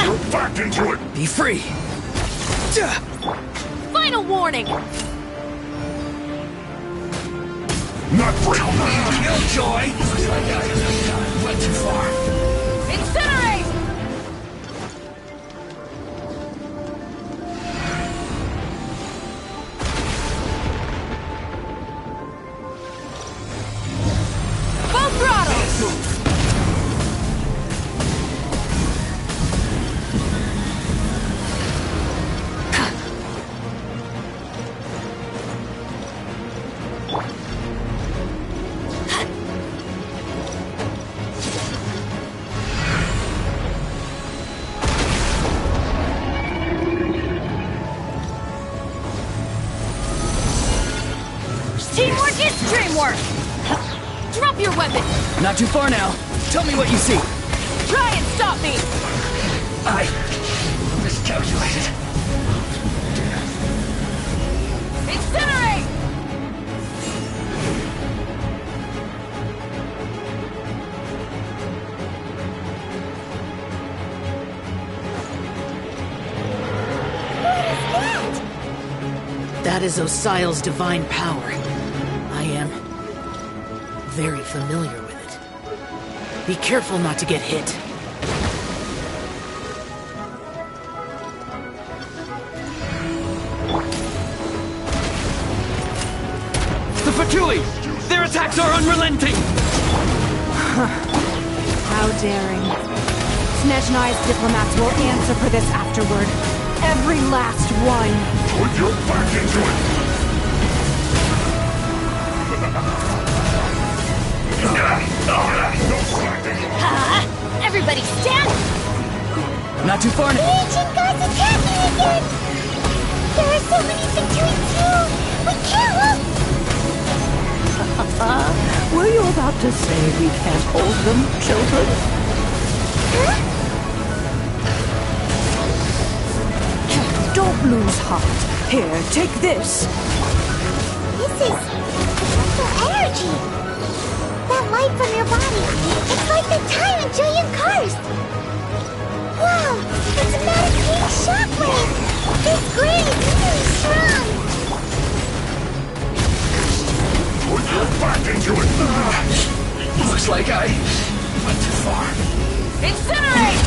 S7: You're back into it!
S8: Be free!
S12: Final warning!
S7: Not break!
S4: Killjoy! Went too far.
S12: Incinerate! Full throttle! Teamwork is dreamwork! Drop your weapon!
S8: Not too far now. Tell me what you see.
S12: Try and stop me!
S4: I miscalculated.
S12: Incinerate!
S14: That is Osial's divine power. I am very familiar with it. Be careful not to get hit.
S8: The Fatui! Their attacks are unrelenting!
S5: How daring. Snezhnai's diplomats will answer for this afterward. Every last one.
S7: Put your back into it!
S12: Everybody stand!
S8: Not too far
S2: The
S8: now.
S2: ancient gods attacking again! There are so many between too! We can't look!
S15: Were you about to say we can't hold them, children?
S2: Huh?
S15: Don't lose heart. Here, take this.
S2: This is mental energy. That light from your body. It's like the time in Giant Cars. Wow, it's a medicated shockwave. This grid is really strong.
S7: Put your back into it!
S4: Looks like I went too far.
S12: Incinerate!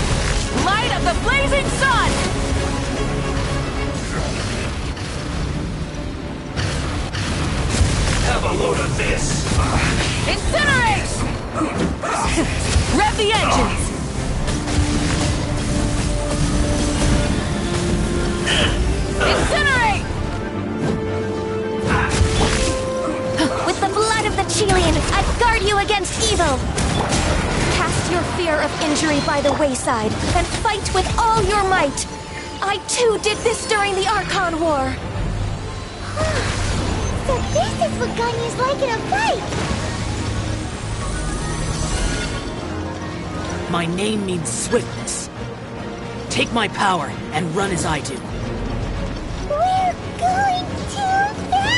S12: Light of the blazing sun!
S4: Have a load of this.
S12: Incinerate! Rev the engines! Incinerate!
S3: With the blood of the Chelian, I guard you against evil! Cast your fear of injury by the wayside, and fight with all your might! I too did this during the Archon War!
S2: So this is what Ganyu's like in a fight!
S14: My name means swiftness. Take my power and run as I do.
S2: We're going too fast!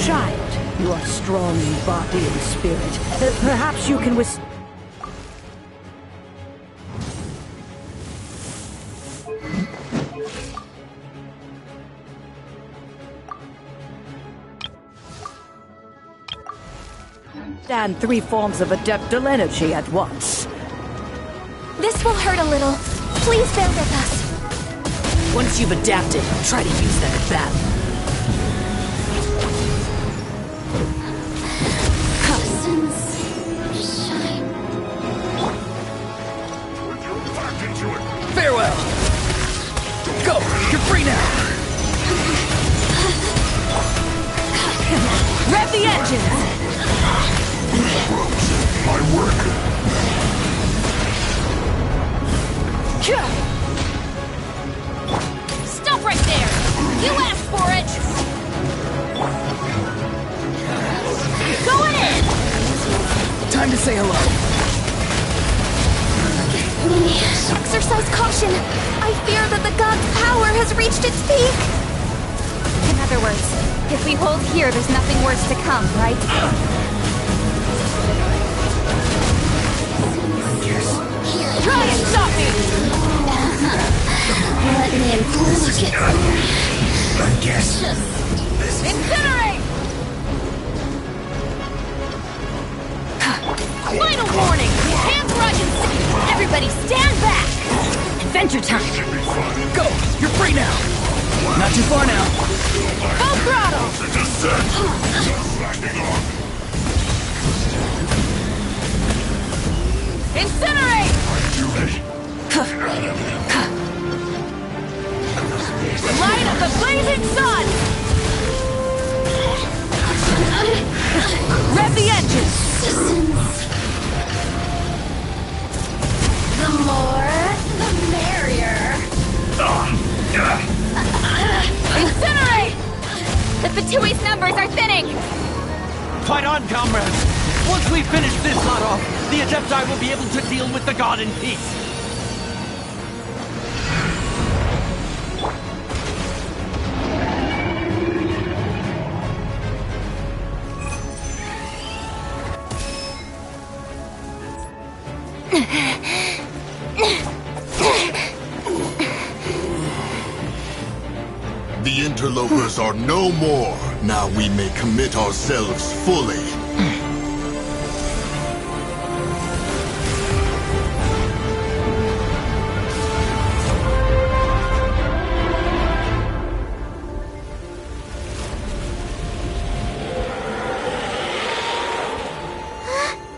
S15: Child, you are strong in body and spirit. Perhaps you can withstand 3 forms of adeptal energy at once.
S3: This will hurt a little. Please bear with us.
S14: Once you've adapted, try to use that in battle.
S8: Farewell! Go! You're free now!
S12: Rev the engines!
S7: My work!
S12: Stop right there! You asked for it! Going in!
S8: Time to say hello.
S3: Exercise caution! I fear that the god's power has reached its peak!
S13: In other words, if we hold here, there's nothing worse to come, right?
S12: Try and stop me!
S2: Let me look at
S7: I guess.
S12: Incinerate! Final warning! Hands where I can see! Everybody stand back! Adventure time!
S8: Go! You're free now! Not too far now.
S12: Full throttle! Incinerate! Light of the blazing sun! Rev the engine!
S2: The more, the merrier.
S12: Incinerate!
S13: The Fatui's numbers are thinning!
S16: Fight on, comrades! Once we finish this lot off, the Adepti will be able to deal with the god in peace.
S17: The interlopers are no more. Now we may commit ourselves fully.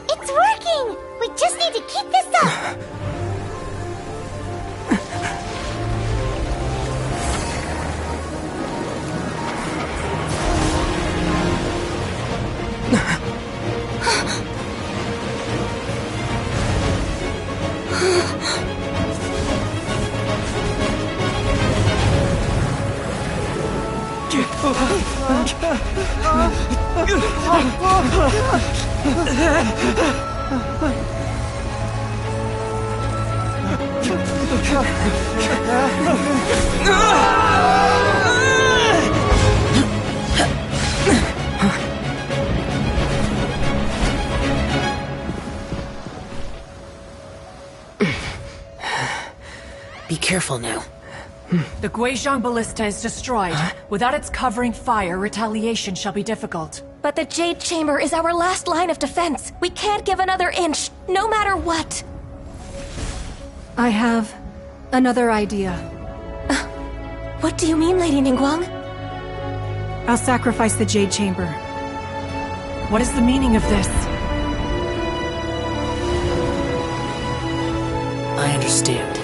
S2: It's working! We just need to keep this up!
S11: Be careful now.
S14: The Guizhong Ballista is destroyed. Without its covering fire, retaliation shall be difficult.
S3: But the Jade Chamber is our last line of defense. We can't give another inch, no matter what.
S5: I have another idea.
S3: What do you mean, Lady Ningguang?
S5: I'll sacrifice the Jade Chamber.
S14: What is the meaning of this?
S11: I understand.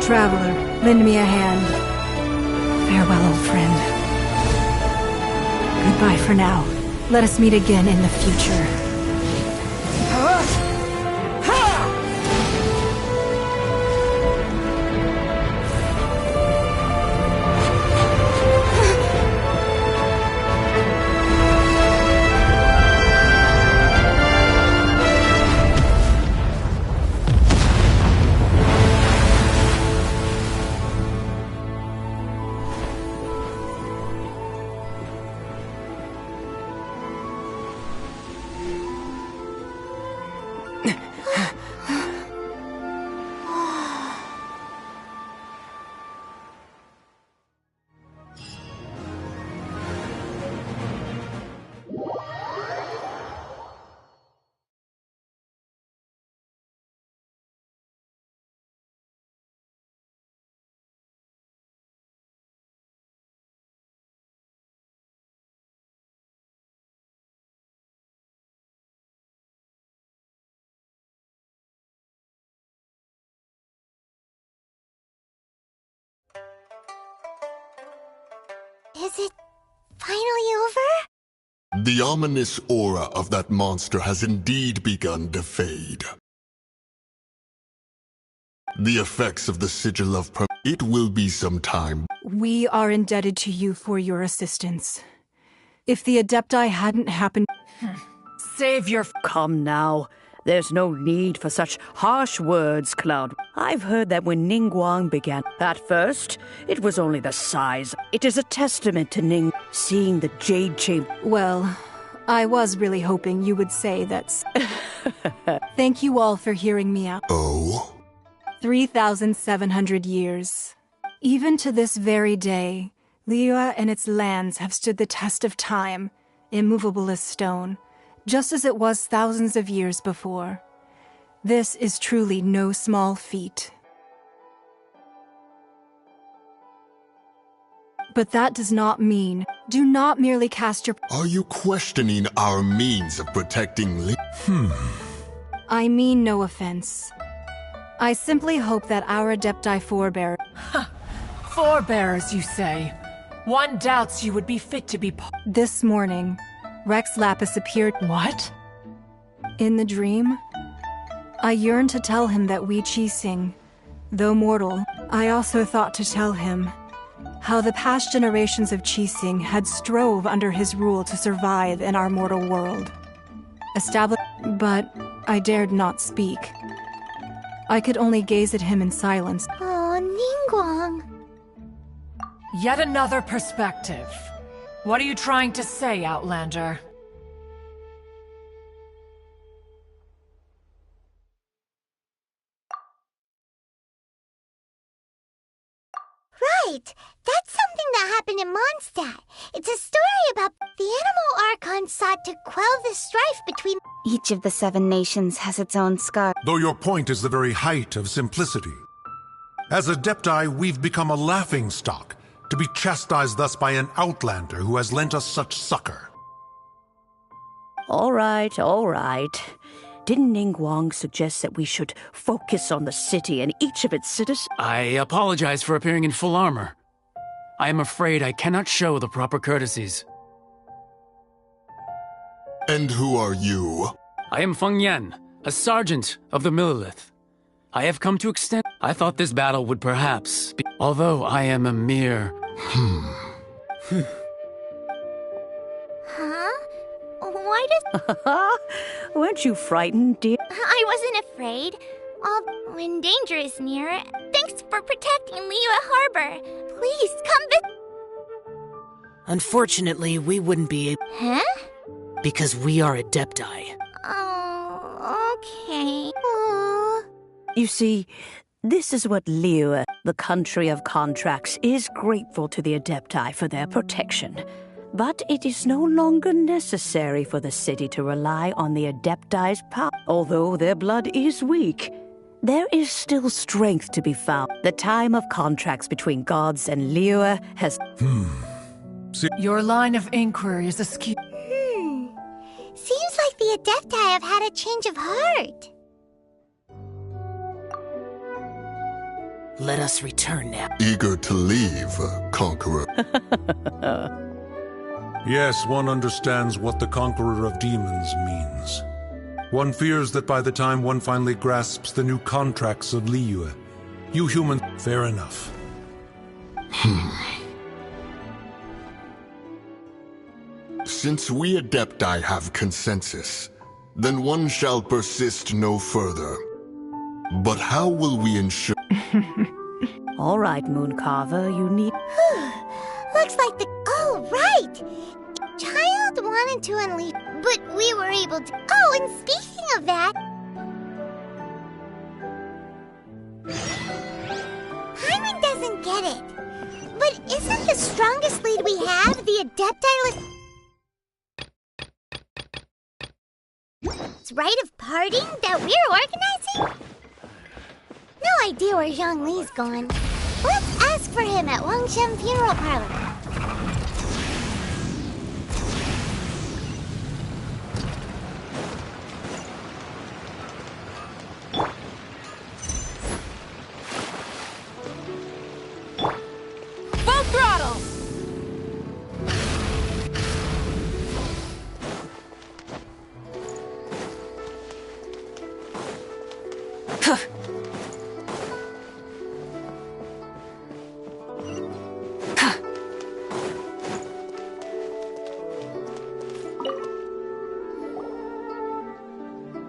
S5: Traveler, lend me a hand. Farewell, old friend. Goodbye for now. Let us meet again in the future.
S2: Is it finally over?
S17: The ominous aura of that monster has indeed begun to fade. The effects of the sigil of it will be some time.
S5: We are indebted to you for your assistance. If the Adepti hadn't happened...
S14: Save your...
S15: Come now. There's no need for such harsh words, Cloud. I've heard that when Ningguang began, at first, it was only the size. It is a testament to Ning seeing the Jade Chamber.
S5: Well, I was really hoping you would say that's... Thank you all for hearing me out.
S17: Oh?
S5: 3,700 years. Even to this very day, Liyue and its lands have stood the test of time, immovable as stone, just as it was thousands of years before. This is truly no small feat. But that does not mean, do not merely cast your...
S17: Are you questioning our means of protecting
S5: I mean no offense. I simply hope that our Adepti forebear...
S14: Forebears, you say? One doubts you would be fit to be...
S5: This morning, Rex Lapis appeared...
S14: What?
S5: In the dream, I yearned to tell him that we Qixing, though mortal, I also thought to tell him how the past generations of Qixing had strove under his rule to survive in our mortal world. But I dared not speak. I could only gaze at him in silence.
S2: Oh, Ningguang.
S14: Yet another perspective. What are you trying to say, Outlander?
S2: Right! That's something that happened in Mondstadt. It's a story about the Animal Archon sought to quell the strife between...
S13: Each of the 7 nations has its own scar.
S18: Though your point is the very height of simplicity. As Adepti, we've become a laughingstock, to be chastised thus by an outlander who has lent us such succor.
S15: All right. Didn't Ningguang suggest that we should focus on the city and each of its citizens?
S19: I apologize for appearing in full armor. I am afraid I cannot show the proper courtesies.
S17: And who are you?
S19: I am Feng Yan, a sergeant of the Millilith. I have come to extend... I thought this battle would perhaps be... Although I am a mere...
S2: Huh? Why does...
S15: Weren't you frightened, dear?
S2: I wasn't afraid. When danger is near, thanks for protecting Liyue Harbor. Please, come back.
S20: Unfortunately, we wouldn't be able...
S2: Huh?
S20: Because we are Adepti.
S2: Oh, okay. Aww.
S15: You see, this is what Liyue, the country of contracts, is grateful to the Adepti for their protection. But it is no longer necessary for the city to rely on the Adepti's power. Although their blood is weak, there is still strength to be found. The time of contracts between gods and Liyue has...
S14: Your line of inquiry is askew.
S2: Seems like the Adepti have had a change of heart.
S20: Let us return now.
S17: Eager to leave, Conqueror.
S18: Yes, one understands what the Conqueror of Demons means. One fears that by the time one finally grasps the new contracts of Liyue, you humans... Fair enough.
S17: Since we Adepti have consensus, then one shall persist no further. But how will we ensure...
S15: All right, Mooncarver, you need...
S2: Looks like the... Oh, right! Child wanted to unleash, but we were able to... Oh, and speaking of that... Hyman doesn't get it. But isn't the strongest lead we have the Adepti rite of parting that we're organizing? No idea where Zhongli's gone. Let's ask for him at Wangshen Funeral Parlor.
S12: Full throttle!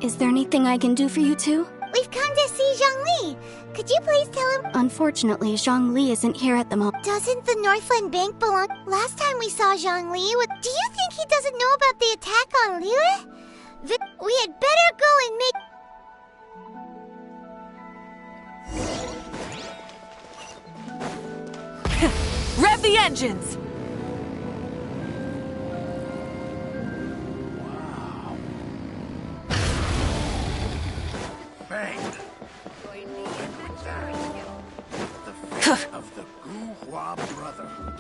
S3: Is there anything I can do for you two?
S2: We've come to see Zhongli. Could you please tell him?
S3: Unfortunately, Zhongli isn't here at the moment.
S2: Doesn't the Northland Bank belong? Last time we saw Zhongli, do you think he doesn't know about the attack on Liyue? We had better go and make...
S14: Rev the engines!
S21: Bang! The fate of the Guhua Brotherhood.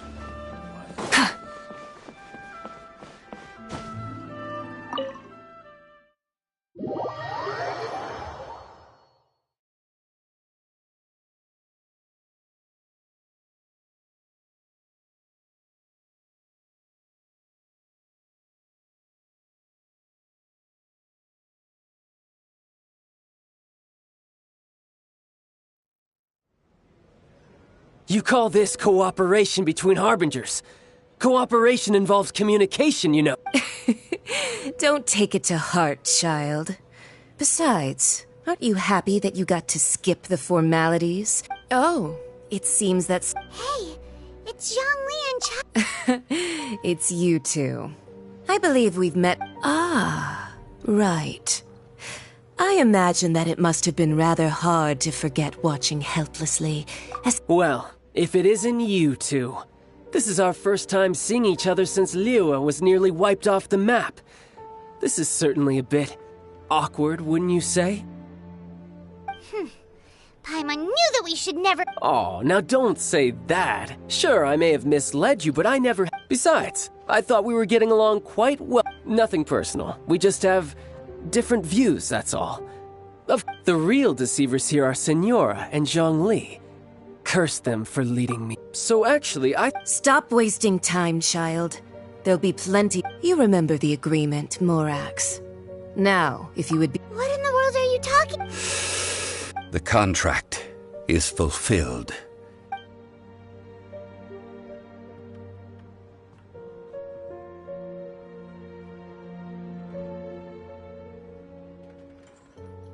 S11: You call this cooperation between Harbingers? Cooperation involves communication, you know.
S22: Don't take it to heart, child. Besides, aren't you happy that you got to skip the formalities? Oh, it seems that's...
S2: Hey, it's Zhongli and
S22: It's you two. I believe we've met... Ah, right. I imagine that it must have been rather hard to forget watching helplessly as...
S11: Well, if it isn't you two. This is our first time seeing each other since Liyue was nearly wiped off the map. This is certainly a bit awkward, wouldn't you say?
S2: Paimon knew that we should never...
S11: Oh, now don't say that. Sure, I may have misled you, but I never... Besides, I thought we were getting along quite well. Nothing personal. We just have different views, that's all. The real deceivers here are Senora and Zhongli. Curse them for leading me. So actually,
S22: Stop wasting time, child. There'll be plenty... You remember the agreement, Morax. Now, if you would be...
S2: What in the world are you talking...
S9: The contract is fulfilled.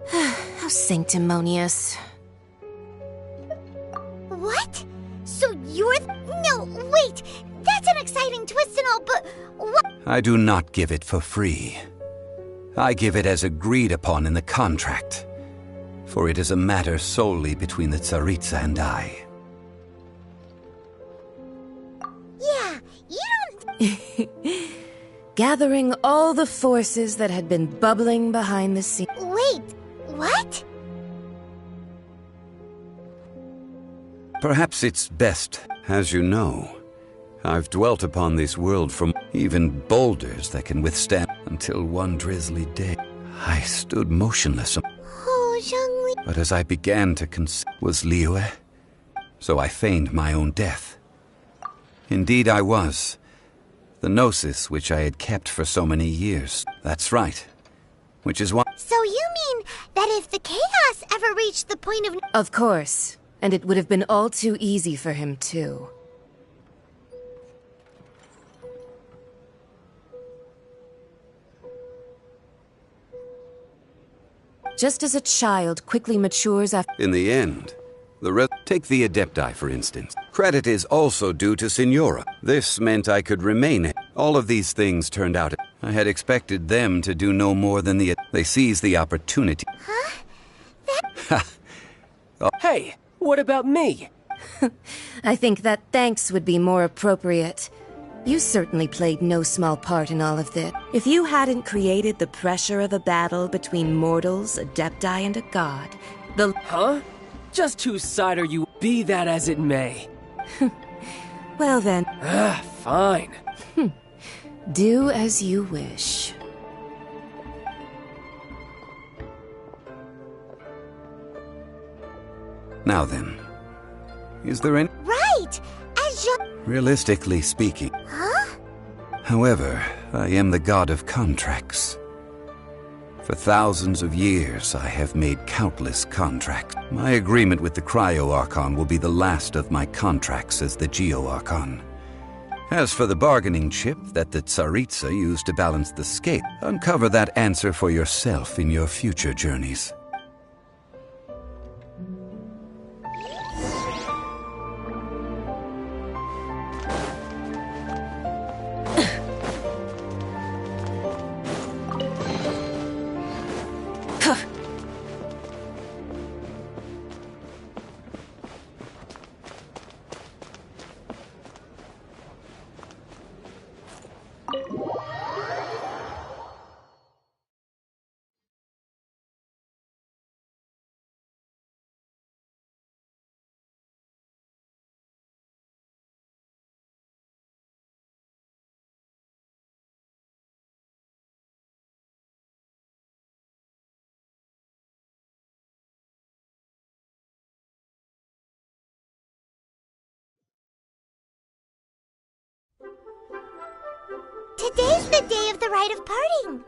S22: How sanctimonious.
S2: What? So you're... No, wait! That's an exciting twist and all, but what...
S9: I do not give it for free. I give it as agreed upon in the contract. For it is a matter solely between the Tsaritsa and I.
S2: Yeah, you don't...
S22: Gathering all the forces that had been bubbling behind the scenes.
S2: Wait, what?
S9: Perhaps it's best, as you know. I've dwelt upon this world from even boulders that can withstand until one drizzly day. I stood motionless.
S2: Oh, Zhongli.
S9: But as I began to was Liyue, so I feigned my own death. Indeed I was. The gnosis which I had kept for so many years. That's right. Which is why...
S2: So you mean that if the chaos ever reached the point of...
S22: Of course. And it would have been all too easy for him, too. Just as a child quickly matures after...
S9: In the end, take the Adepti, for instance. Credit is also due to Senora. This meant I could remain. All of these things turned out. I had expected them to do no more than they seized the opportunity.
S2: Huh?
S11: Hey, what about me?
S22: I think that thanks would be more appropriate. You certainly played no small part in all of this. If you hadn't created the pressure of a battle between mortals, Adepti, and a god,
S11: Huh? Just whose side are you? Be that as it may.
S22: Well then...
S11: Fine.
S22: Do as you wish.
S9: Now then, is there any...
S2: Right! As you...
S9: Realistically speaking...
S2: Huh?
S9: However, I am the god of contracts. For thousands of years, I have made countless contracts. My agreement with the Cryo-Archon will be the last of my contracts as the Geo-Archon. As for the bargaining chip that the Tsaritsa used to balance the scale, uncover that answer for yourself in your future journeys.
S2: Today's the day of the rite of parting.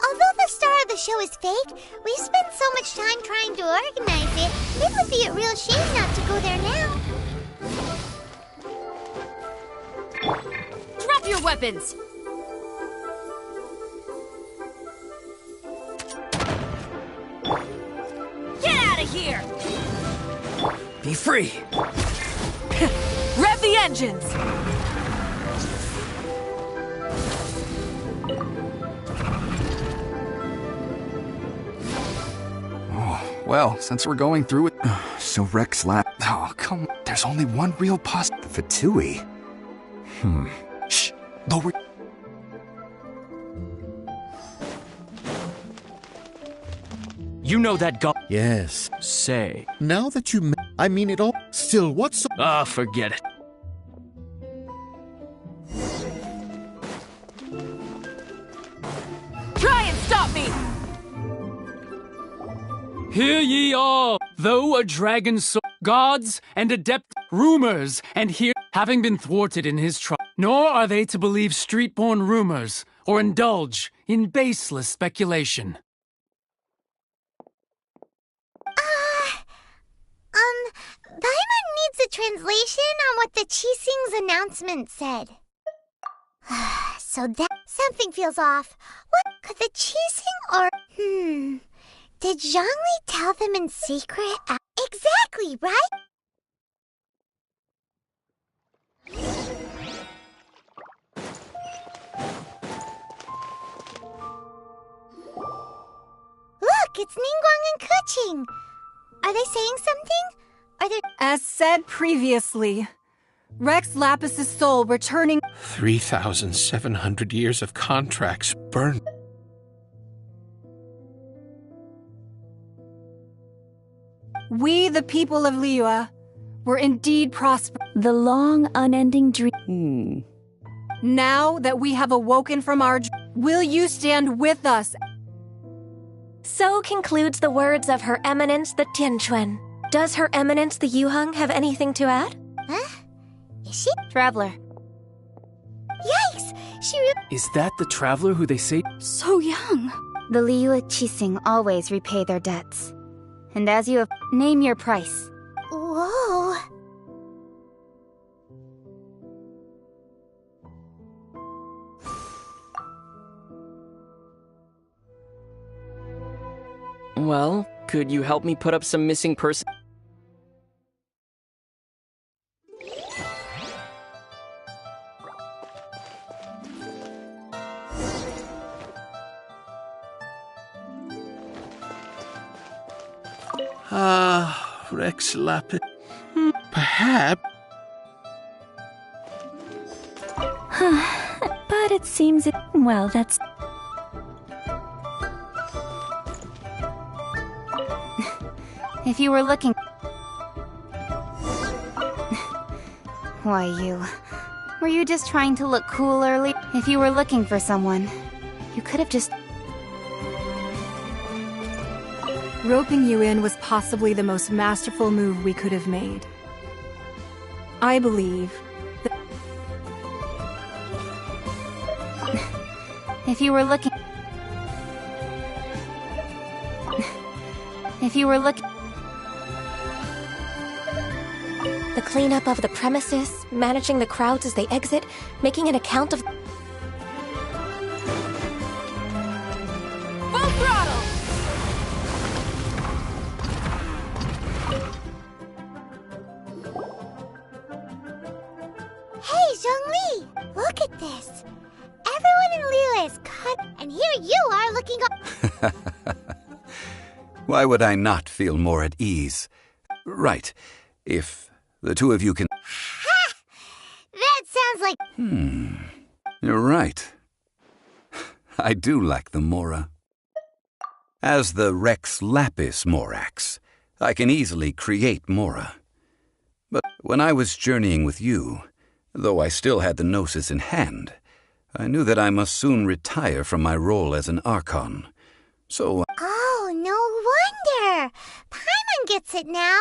S2: Although the star of the show is fake, we spent so much time trying to organize it, it would be a real shame not to go there now.
S12: Drop your weapons! Get out of here!
S10: Be free!
S12: Rev the engines!
S1: Well, since we're going through it... So Rex lap... Oh, come on. There's only one real the Fatui. Shh. Lower...
S16: You know that guy?
S6: Yes.
S16: Say.
S6: Now that you... I mean it all... Still, what's...
S16: Ah, forget it.
S12: Try and stop me!
S19: Hear ye all, though a dragon gods and adept rumors, and here having been thwarted in his trial, nor are they to believe street-born rumors or indulge in baseless speculation.
S2: Paimon needs a translation on what the Qixing's announcement said. So that something feels off. What could the Qixing or did Zhongli tell them in secret? Exactly, right? Look, it's Ningguang and Keqing. Are they saying something? Are there...
S5: As said previously, Rex Lapis's soul returning...
S23: 3,700 years of contracts burned.
S5: We, the people of Liyue, were indeed prosperous.
S13: The long, unending dream.
S5: Now that we have awoken from our will you stand with us?
S3: So concludes the words of Her Eminence the Tianquan. Does Her Eminence the Yuheng have anything to add?
S2: Huh? Is she?
S13: Traveler.
S2: Yikes!
S11: Is that the traveler who they say?
S13: So young. The Liyue Qixing always repay their debts. And as you have... Name your price.
S2: Whoa.
S24: Well, could you help me put up some missing person?
S23: Rex Lapis. Perhaps.
S13: But it seems it... Well, that's... If you were looking... Why, you... Were you just trying to look cool early? If you were looking for someone, you could have just...
S5: Roping you in was possibly the most masterful move we could have made. I believe that...
S13: If you were looking... If you were looking...
S3: The cleanup of the premises, managing the crowds as they exit, making an account of...
S12: Full throttle!
S2: Hey, Zhongli! Look at this! Everyone in Liyue is cut, and here you are looking up.
S9: Why would I not feel more at ease? Right. If the two of you can...
S2: Ha! That sounds like...
S9: You're right. I do like the Mora. As the Rex Lapis Morax, I can easily create Mora. But when I was journeying with you, though I still had the Gnosis in hand, I knew that I must soon retire from my role as an Archon. So...
S2: Oh, no wonder! Paimon gets it now.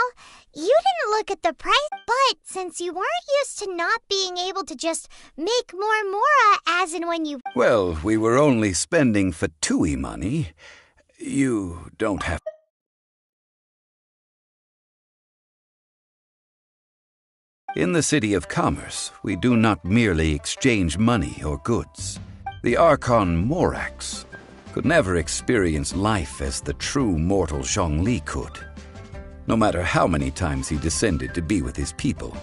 S2: You didn't look at the price, but since you weren't used to not being able to just make more Mora as in when you...
S9: Well, we were only spending Fatui money. You don't have... In the City of Commerce, we do not merely exchange money or goods. The Archon Morax could never experience life as the true mortal Zhongli could, no matter how many times he descended to be with his people.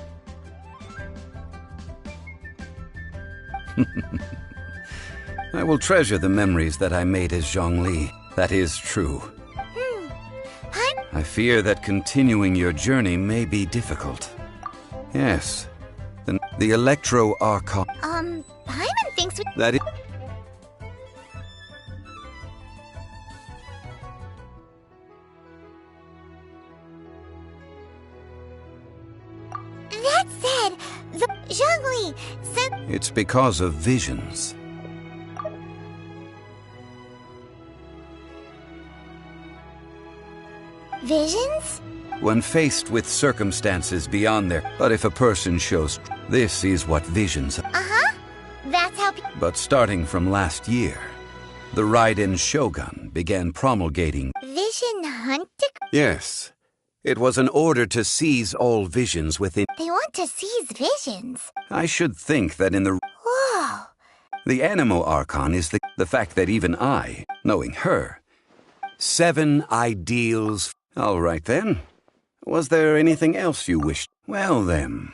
S9: I will treasure the memories that I made as Zhongli. That is true. I fear that continuing your journey may be difficult. Yes, the Electro Archon...
S2: Paimon thinks we...
S9: That is...
S2: That said, the Zhongli said...
S9: It's because of visions.
S2: Visions?
S9: When faced with circumstances beyond their... But if a person shows... This is what visions...
S2: Uh-huh. That's how...
S9: But starting from last year, the Raiden Shogun began promulgating...
S2: Vision hunting?
S9: Yes. It was an order to seize all visions within...
S2: They want to seize visions.
S9: I should think that in the...
S2: Whoa.
S9: The Animo Archon is the fact that even I, knowing her... 7 ideals... All right then. Was there anything else you wished? Well then...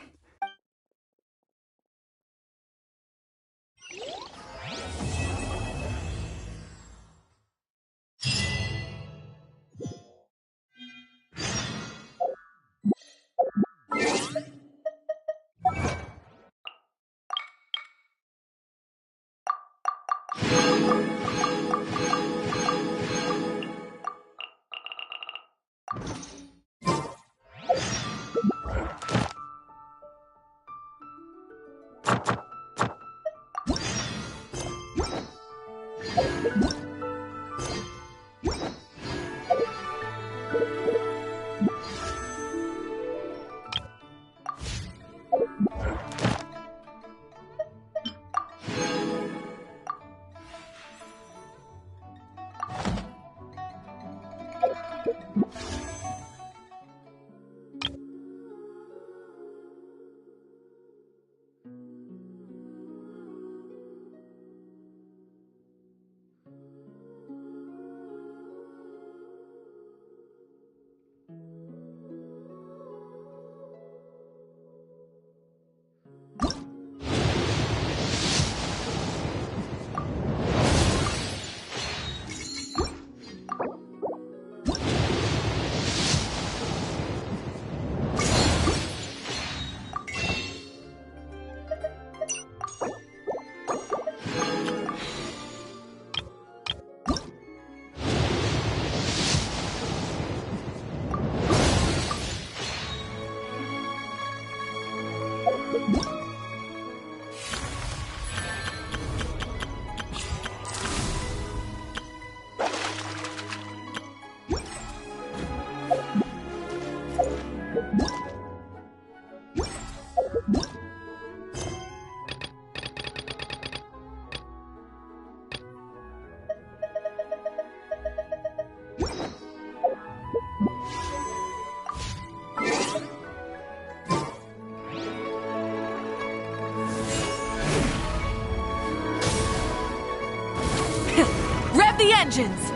S14: engines!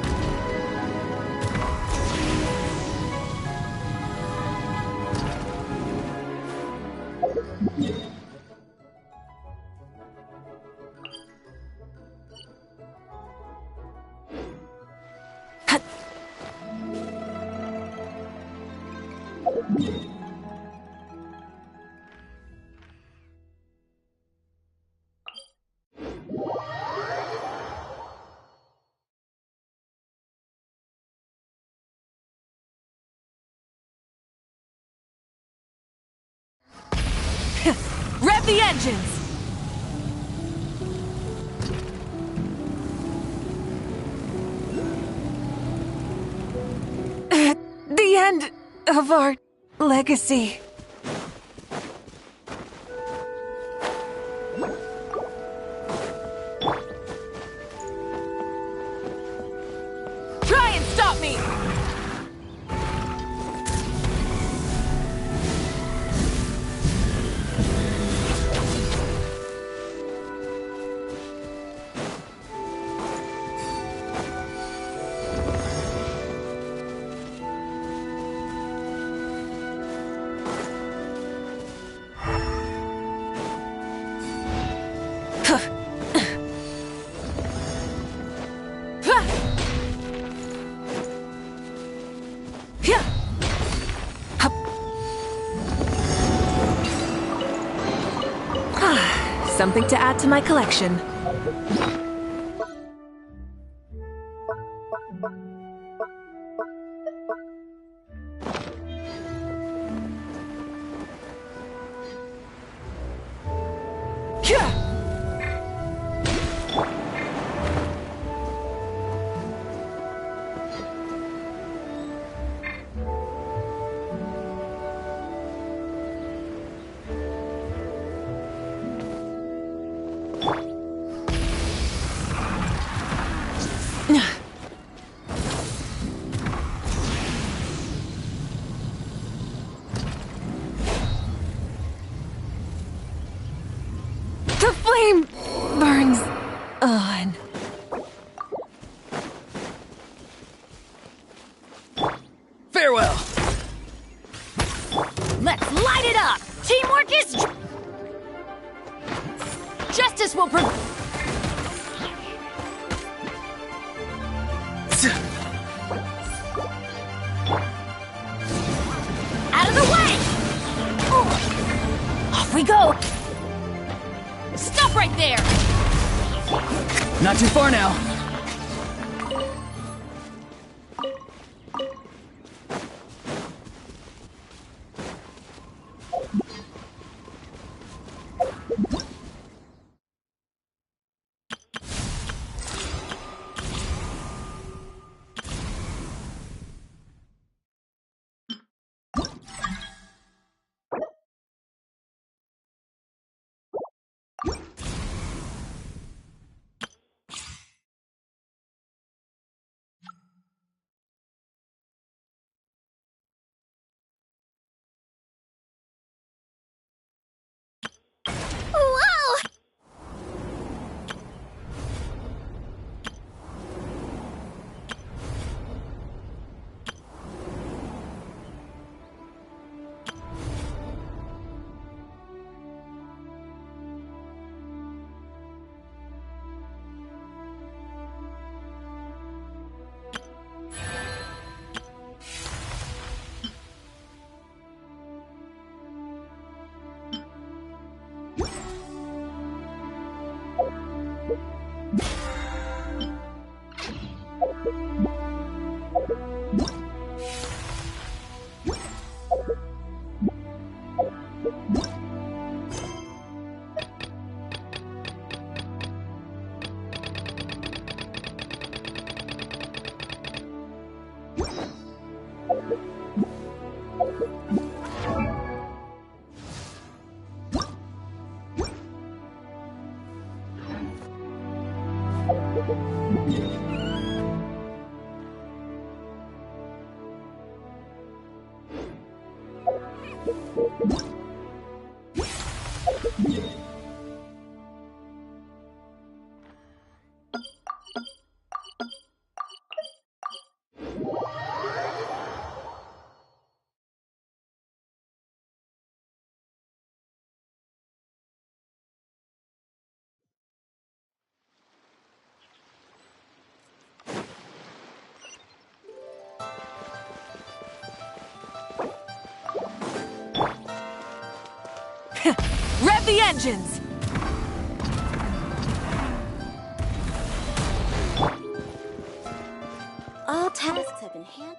S14: Rev the engines!
S4: The end of our legacy.
S14: Try and stop me!
S4: Something to add to my collection. The flame burns on.
S12: Farewell. Let's light it up. Teamwork is justice will prevail. Out of the way! Off we go! Stop right there!
S19: Not too far now.
S2: Whoa!
S4: Rev the engines!
S3: All tasks have been handled.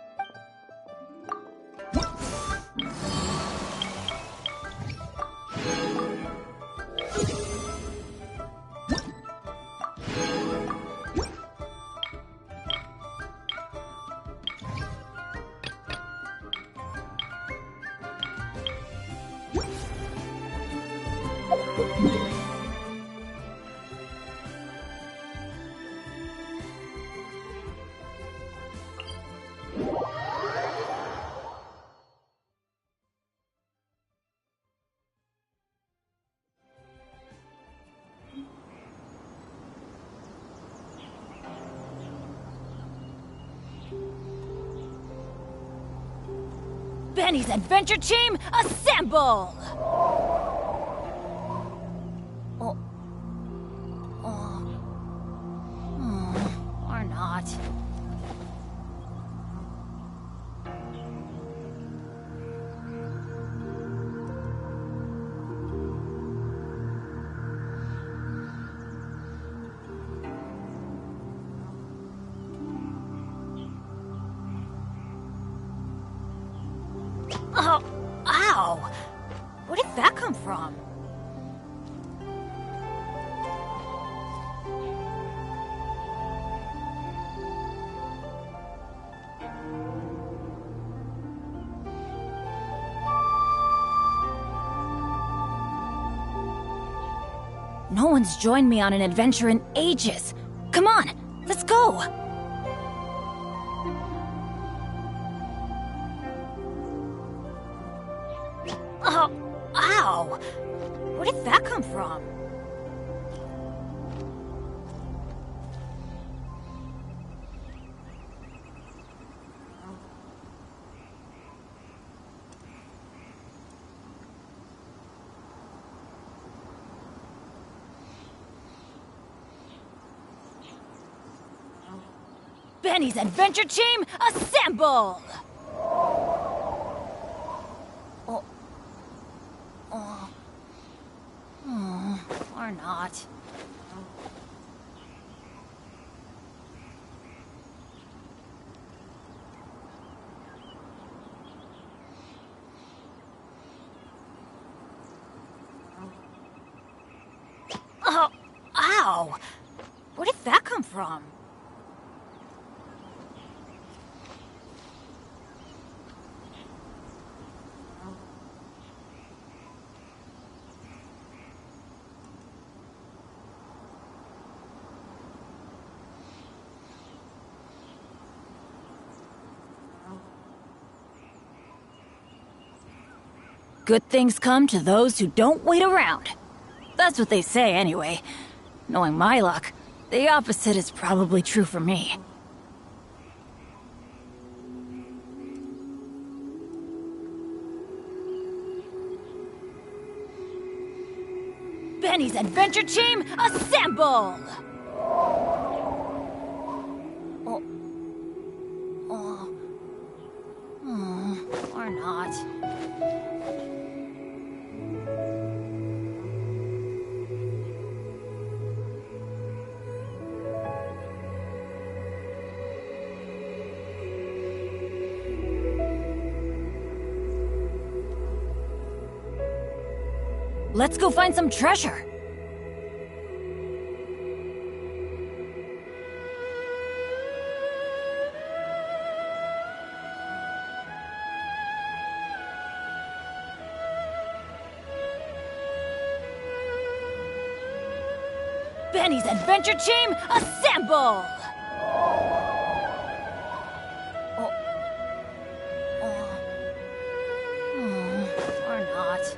S12: Benny's Adventure Team, assemble! Or not. Oh, ow! Where did that come from? No one's joined me on an adventure in ages. Come on, let's go! Oh, ow! Where did that come from? Benny's Adventure Team, assemble! Or not. Oh, ow! Where did that come from? Good things come to those who don't wait around. That's what they say, anyway. Knowing my luck, the opposite is probably true for me. Benny's Adventure Team, assemble! Or not. Let's go find some treasure. Benny's Adventure Team, assemble! Or not.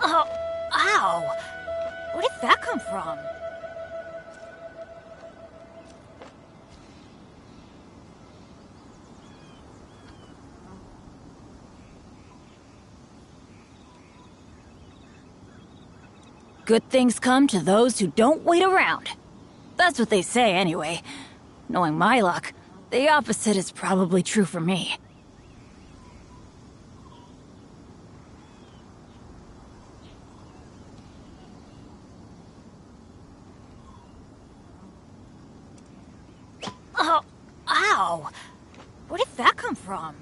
S12: Oh, ow! Where did that come from? Good things come to those who don't wait around. That's what they say anyway. Knowing my luck, the opposite is probably true for me. Oh, ow! Where did that come from?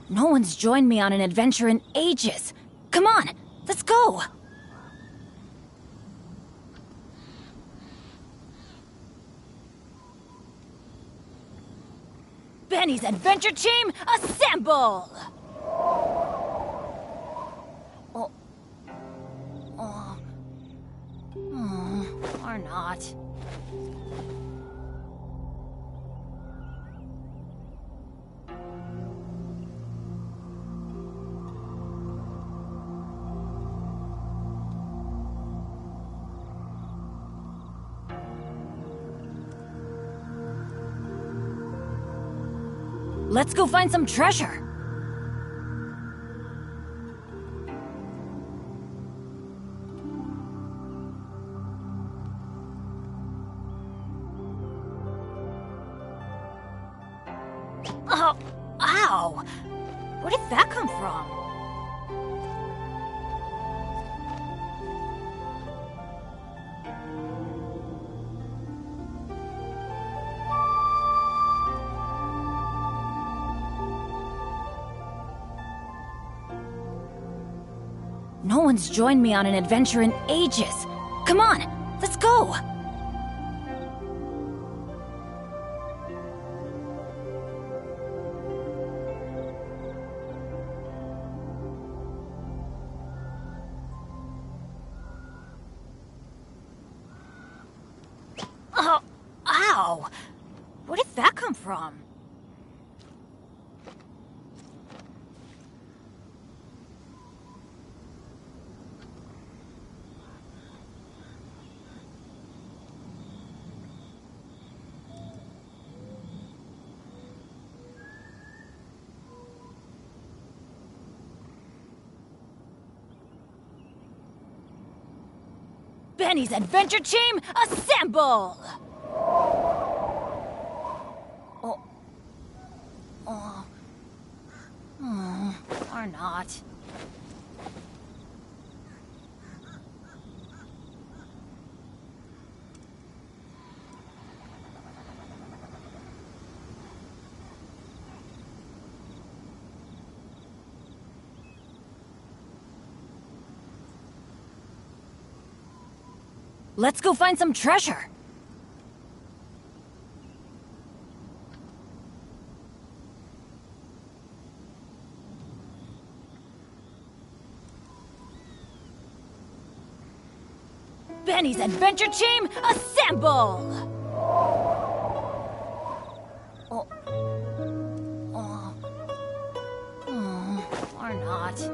S12: No one's joined me on an adventure in ages. Come on, let's go! Benny's adventure team, assemble! Or not. Let's go find some treasure! Oh, ow! Where did that come from? No one's joined me on an adventure in ages. Come on, let's go! Oh, ow! Where did that come from? Benny's adventure team, assemble! Or not. Let's go find some treasure. Benny's adventure team, assemble! Or not.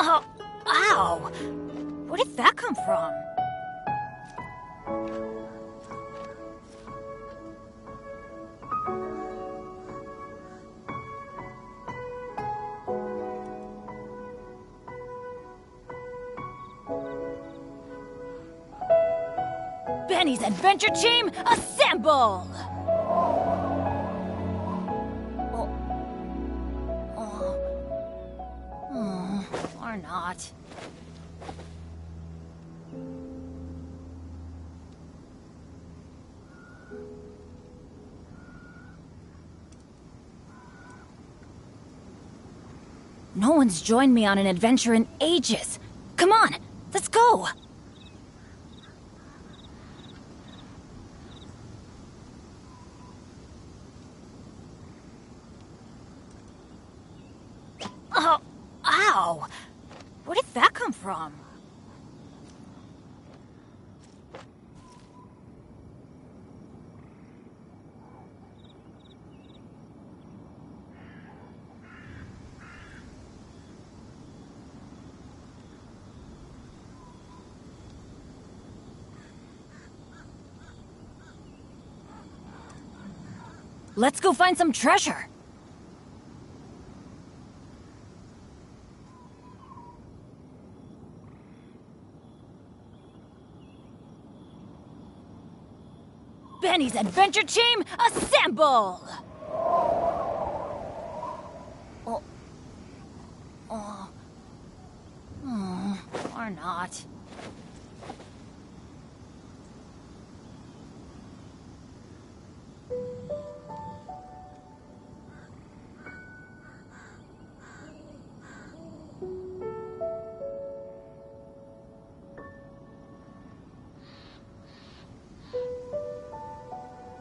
S12: Oh, ow! Where did that come from? Benny's adventure team, assemble! Or not. No one's joined me on an adventure in ages. Come on, let's go! Oh, ow! Where did that come from? Let's go find some treasure! Benny's Adventure Team, assemble! Or not.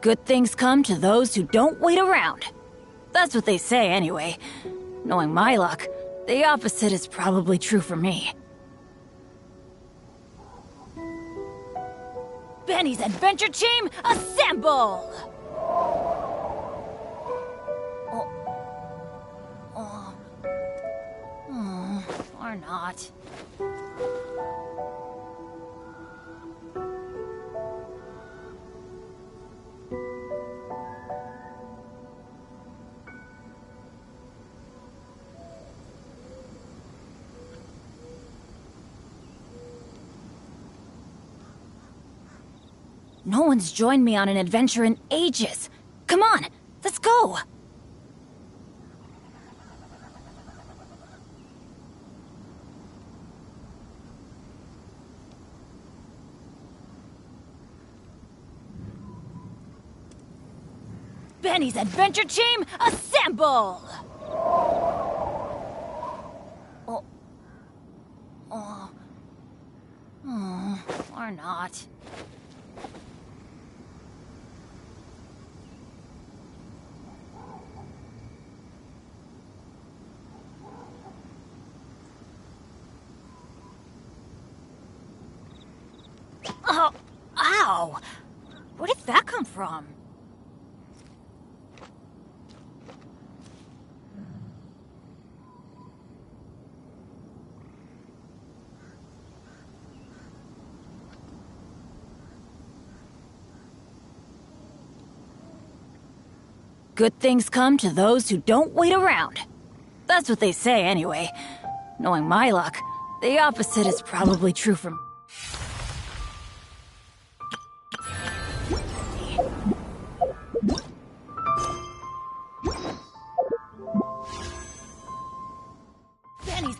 S12: Good things come to those who don't wait around. That's what they say anyway. Knowing my luck, the opposite is probably true for me. Benny's Adventure Team, assemble! Or not. No one's joined me on an adventure in ages. Come on, let's go! Benny's Adventure Team, assemble! Or not. Oh, ow! Where did that come from? Good things come to those who don't wait around. That's what they say anyway. Knowing my luck, the opposite is probably true for me. Benny's...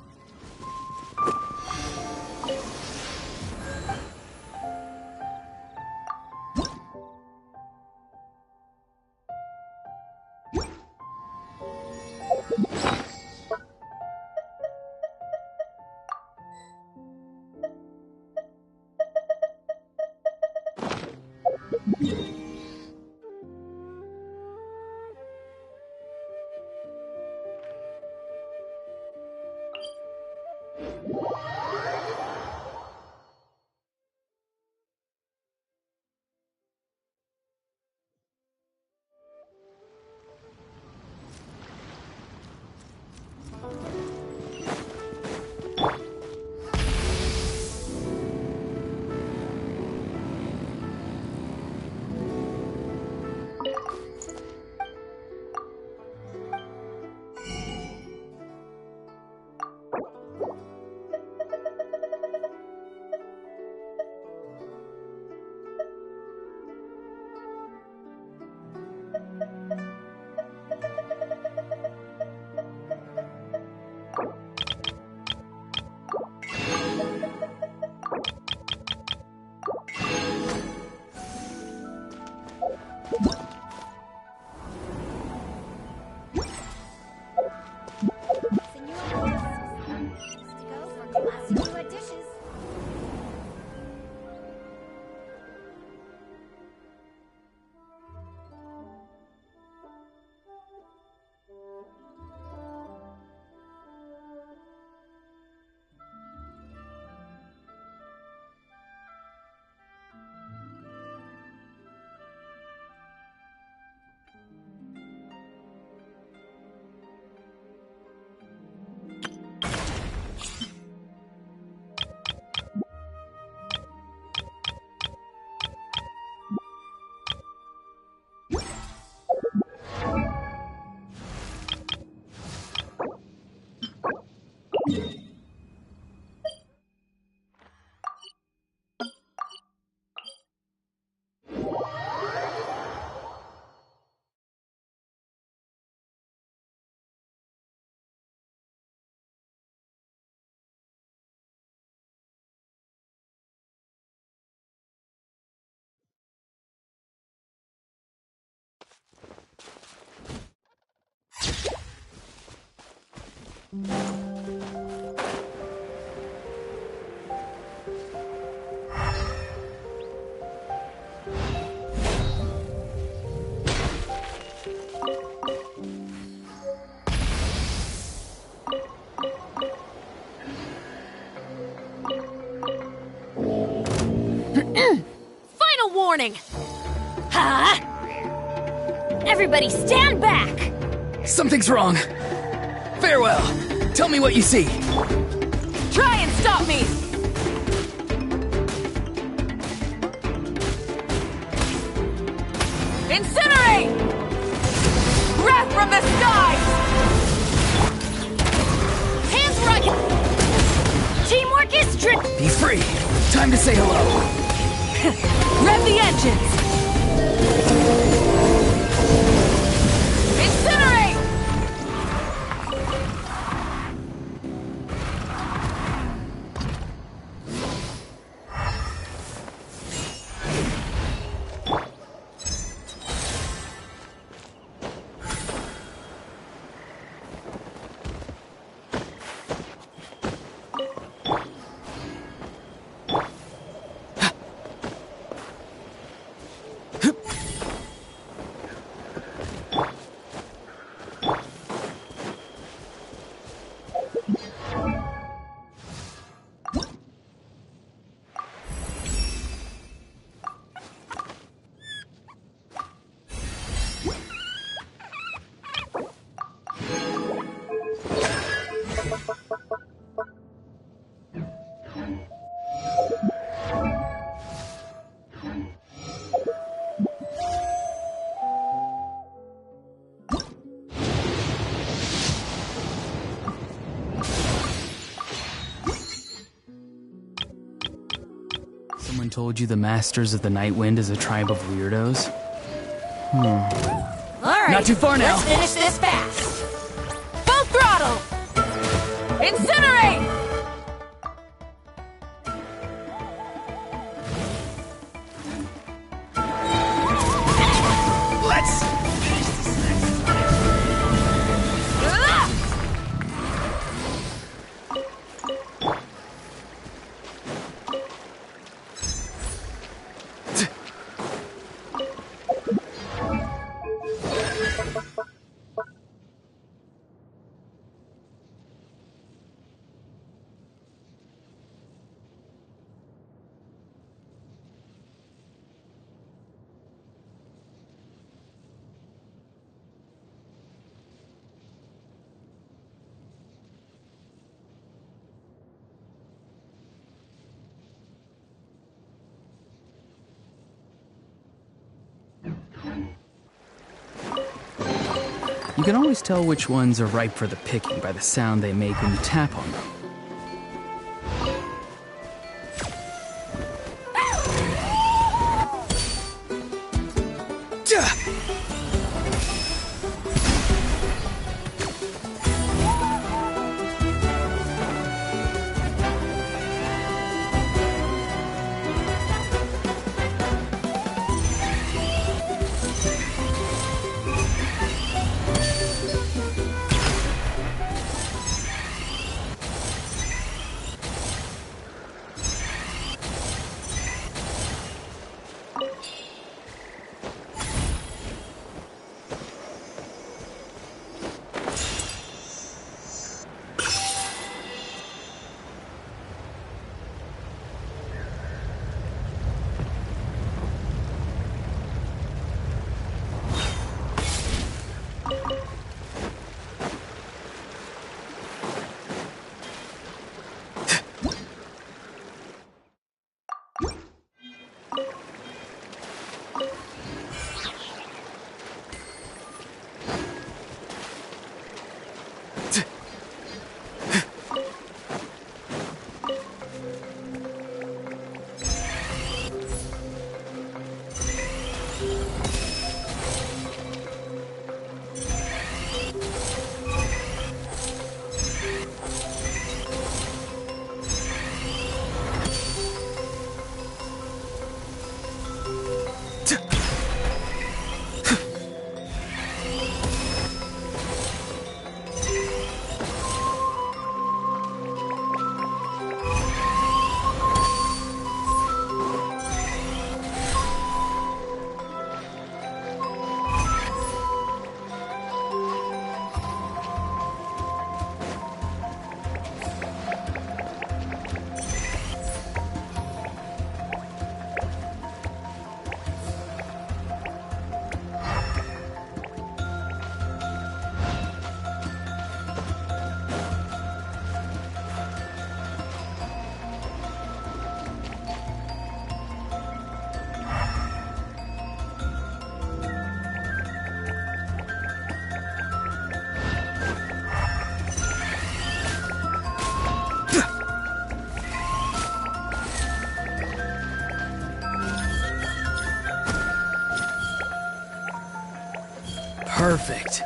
S4: Final warning!
S12: Huh? Everybody stand back!
S19: Something's wrong. Farewell. Tell me what you see.
S4: Try and stop me! Incinerate! Breath from the skies!
S12: Hands where I can... Teamwork is
S19: Be free. Time to say hello.
S4: Rev the engines! Incinerate!
S19: Someone told you the Masters of the Night Wind is a tribe of weirdos?
S4: Alright,
S19: Not too far now.
S4: Let's finish this fast! Full throttle! Incinerate!
S19: Let's finish this next time. You can always tell which ones are ripe for the picking by the sound they make when you tap on them.
S7: Perfect.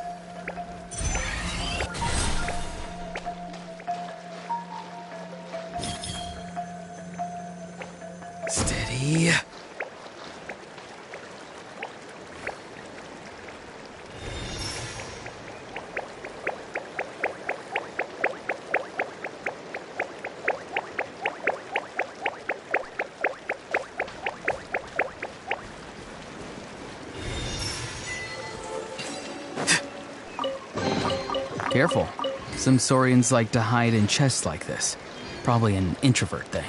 S7: Steady.
S8: Careful. Some Saurians like to hide in chests like this. Probably an introvert thing.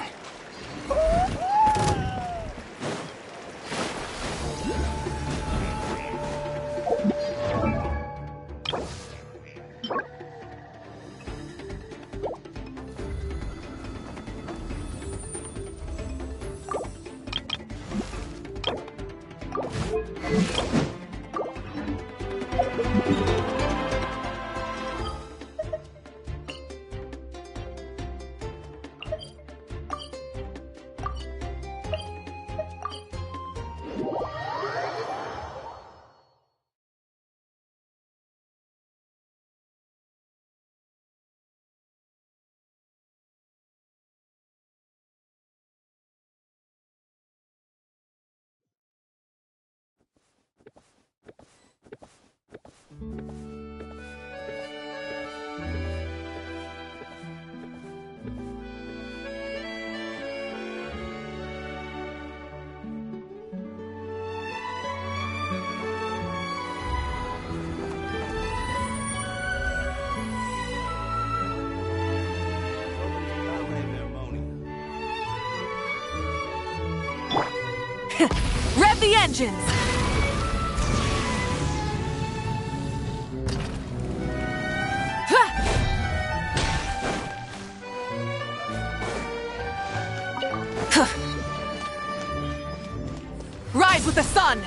S4: Rev the engines! Rise with the sun!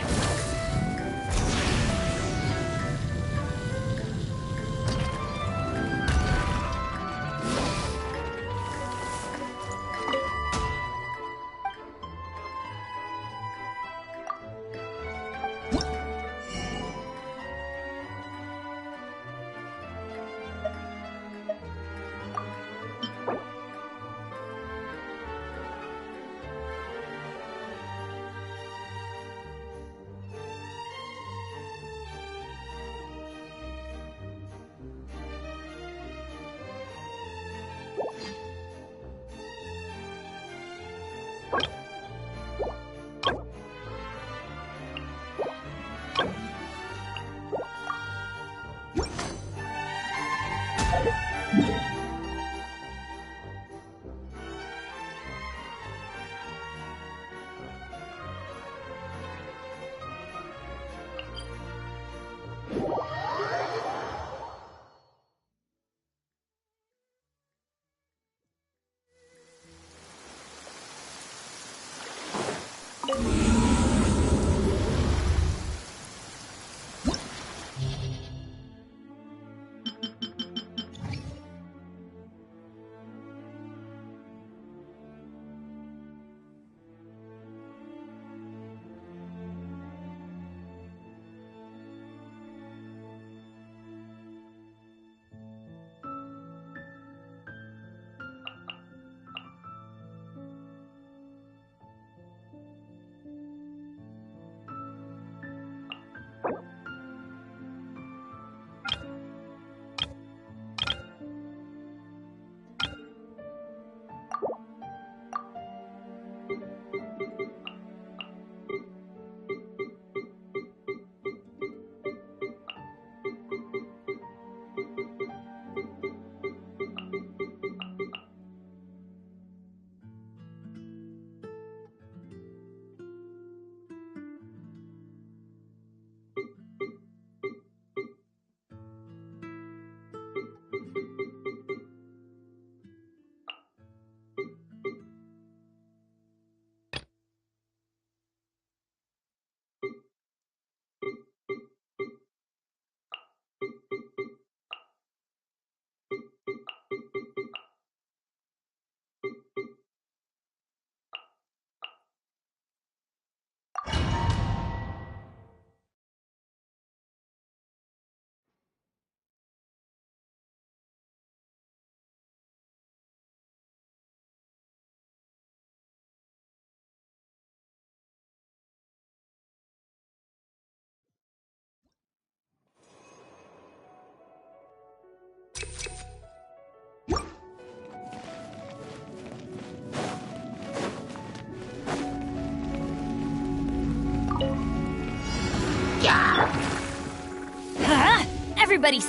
S12: Everybody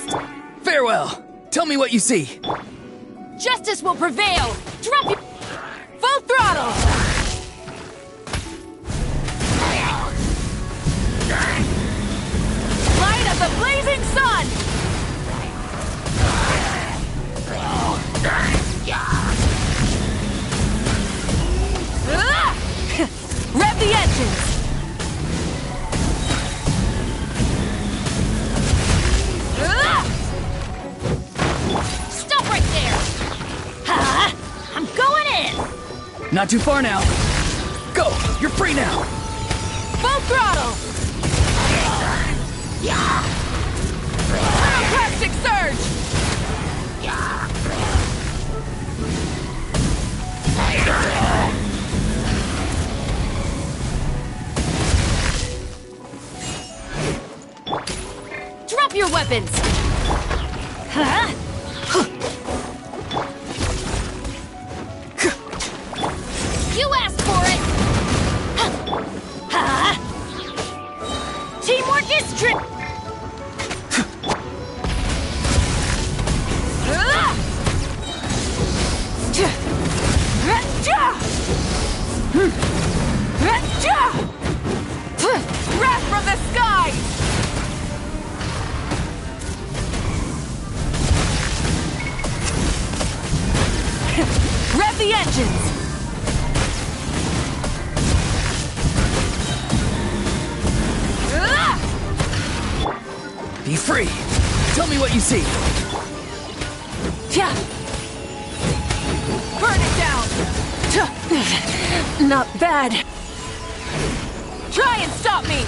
S8: Farewell. Tell me what you see.
S4: Justice will prevail! Drop your... Full throttle! Light of the blazing sun! Rev the engines!
S12: Stop right there! I'm going in!
S8: Not too far now. Go! You're free now!
S4: Full throttle! Pyroclastic surge! Drop your weapons!
S12: You asked for it! Teamwork is
S4: Wrath from the skies! Rev the engines!
S8: Be free. Tell me what you see.
S4: Burn it down!
S3: Not bad.
S4: Try and stop me!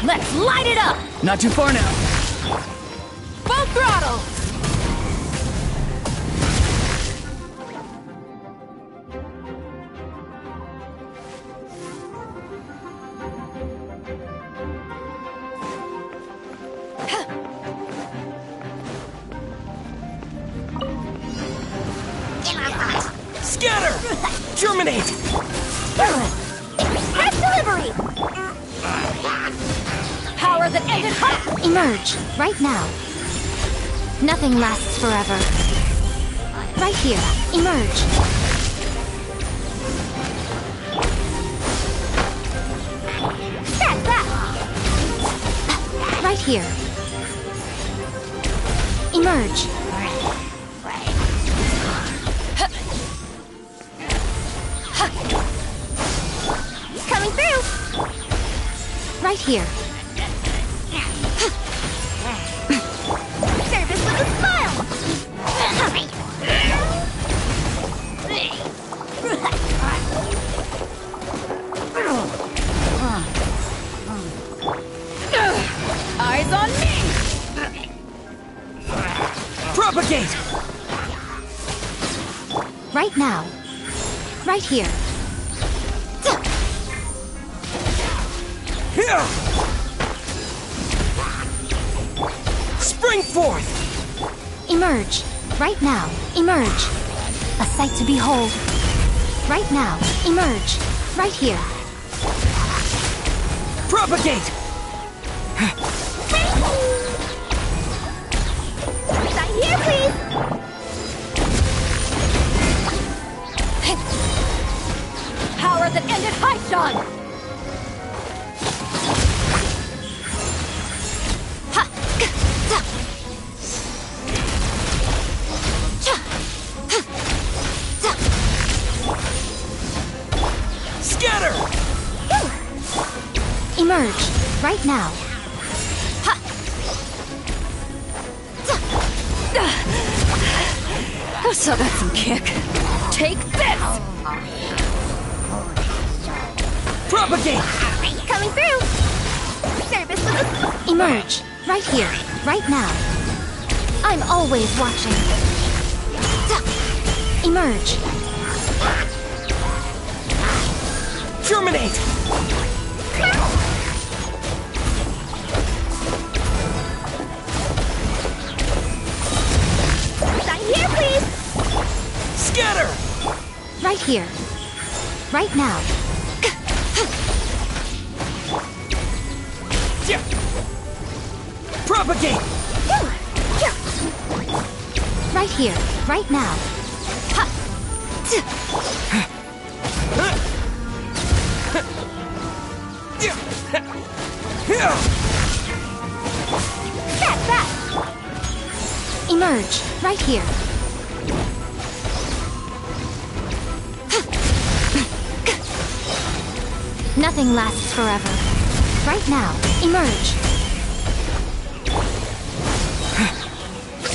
S12: Let's light it up!
S8: Not too far now.
S4: Full throttle!
S16: Scatter! Germinate!
S2: Express delivery!
S12: Power that ended hot!
S13: Emerge, right now. Nothing lasts forever. Right here, emerge.
S2: That's that!
S13: Right here. Emerge.
S2: Coming through!
S13: Right here.
S2: Service with a smile!
S4: Eyes on me!
S16: Propagate!
S13: Right now. Right here.
S16: Here! Spring forth!
S13: Emerge. Right now. Emerge. A sight to behold. Right now. Emerge. Right here.
S16: Propagate!
S2: Right here, please!
S12: Power that ended high shot!
S16: Scatter!
S13: Emerge. Right now.
S12: So got some kick. Take this!
S16: Propagate!
S2: Coming through! Service with a...
S13: Emerge. Right here. Right now. I'm always watching. Emerge.
S16: Germinate!
S2: Right here, please!
S16: Scatter!
S13: Right here. Right now.
S16: Propagate!
S13: Right here, right now. Ha! That! Emerge, right here. Nothing lasts forever. Right now, emerge.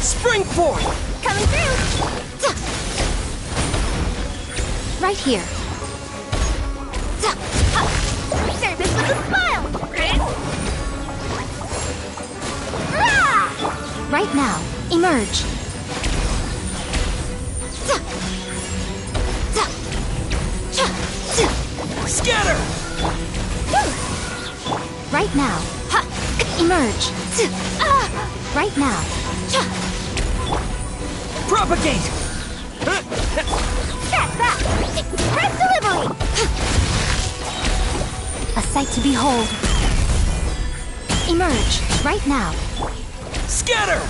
S16: Spring forth!
S13: Coming through! Right here. Service with a smile! Right now, emerge.
S16: Scatter!
S13: Right now, emerge. Right now.
S16: Propagate!
S13: That! Express delivery! A sight to behold. Emerge, right now.
S16: Scatter!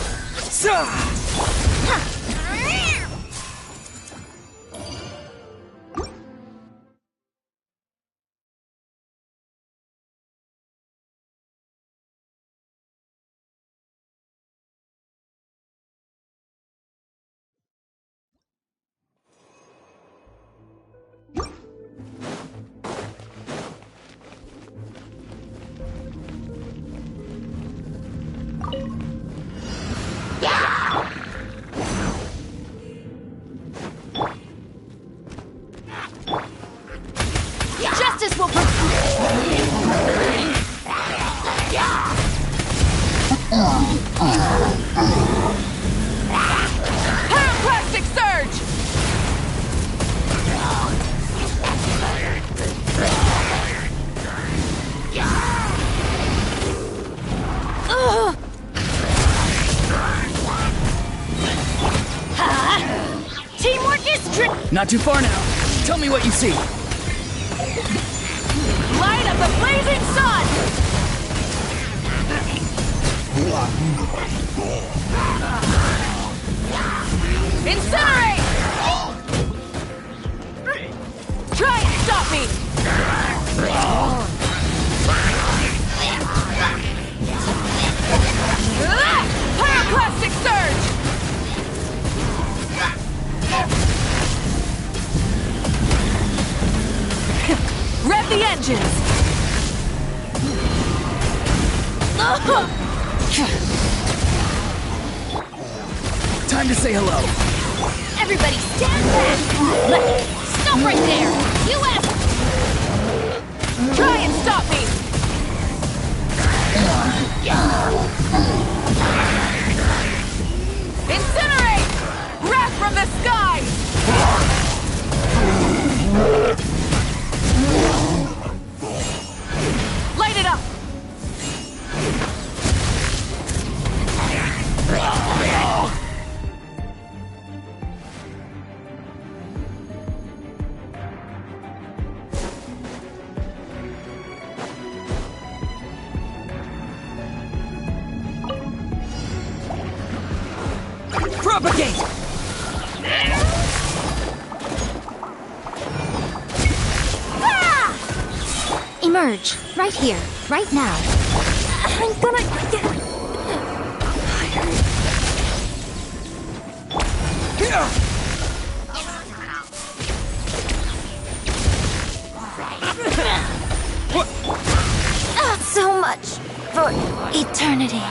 S4: Justice will Pyroclastic surge!
S12: Teamwork is
S8: Not too far now. Tell me what you see.
S4: Light of the blazing sun! Incinerate! Try and stop me! Pyroclastic surge! Rev the engines!
S8: Time to say hello.
S4: Everybody stand back! Stop right there! US! Try and stop me! Incinerate! Wrath from the skies! Light it up!
S16: Propagate!
S13: Emerge, right here, right now. I'm gonna get... So much for eternity.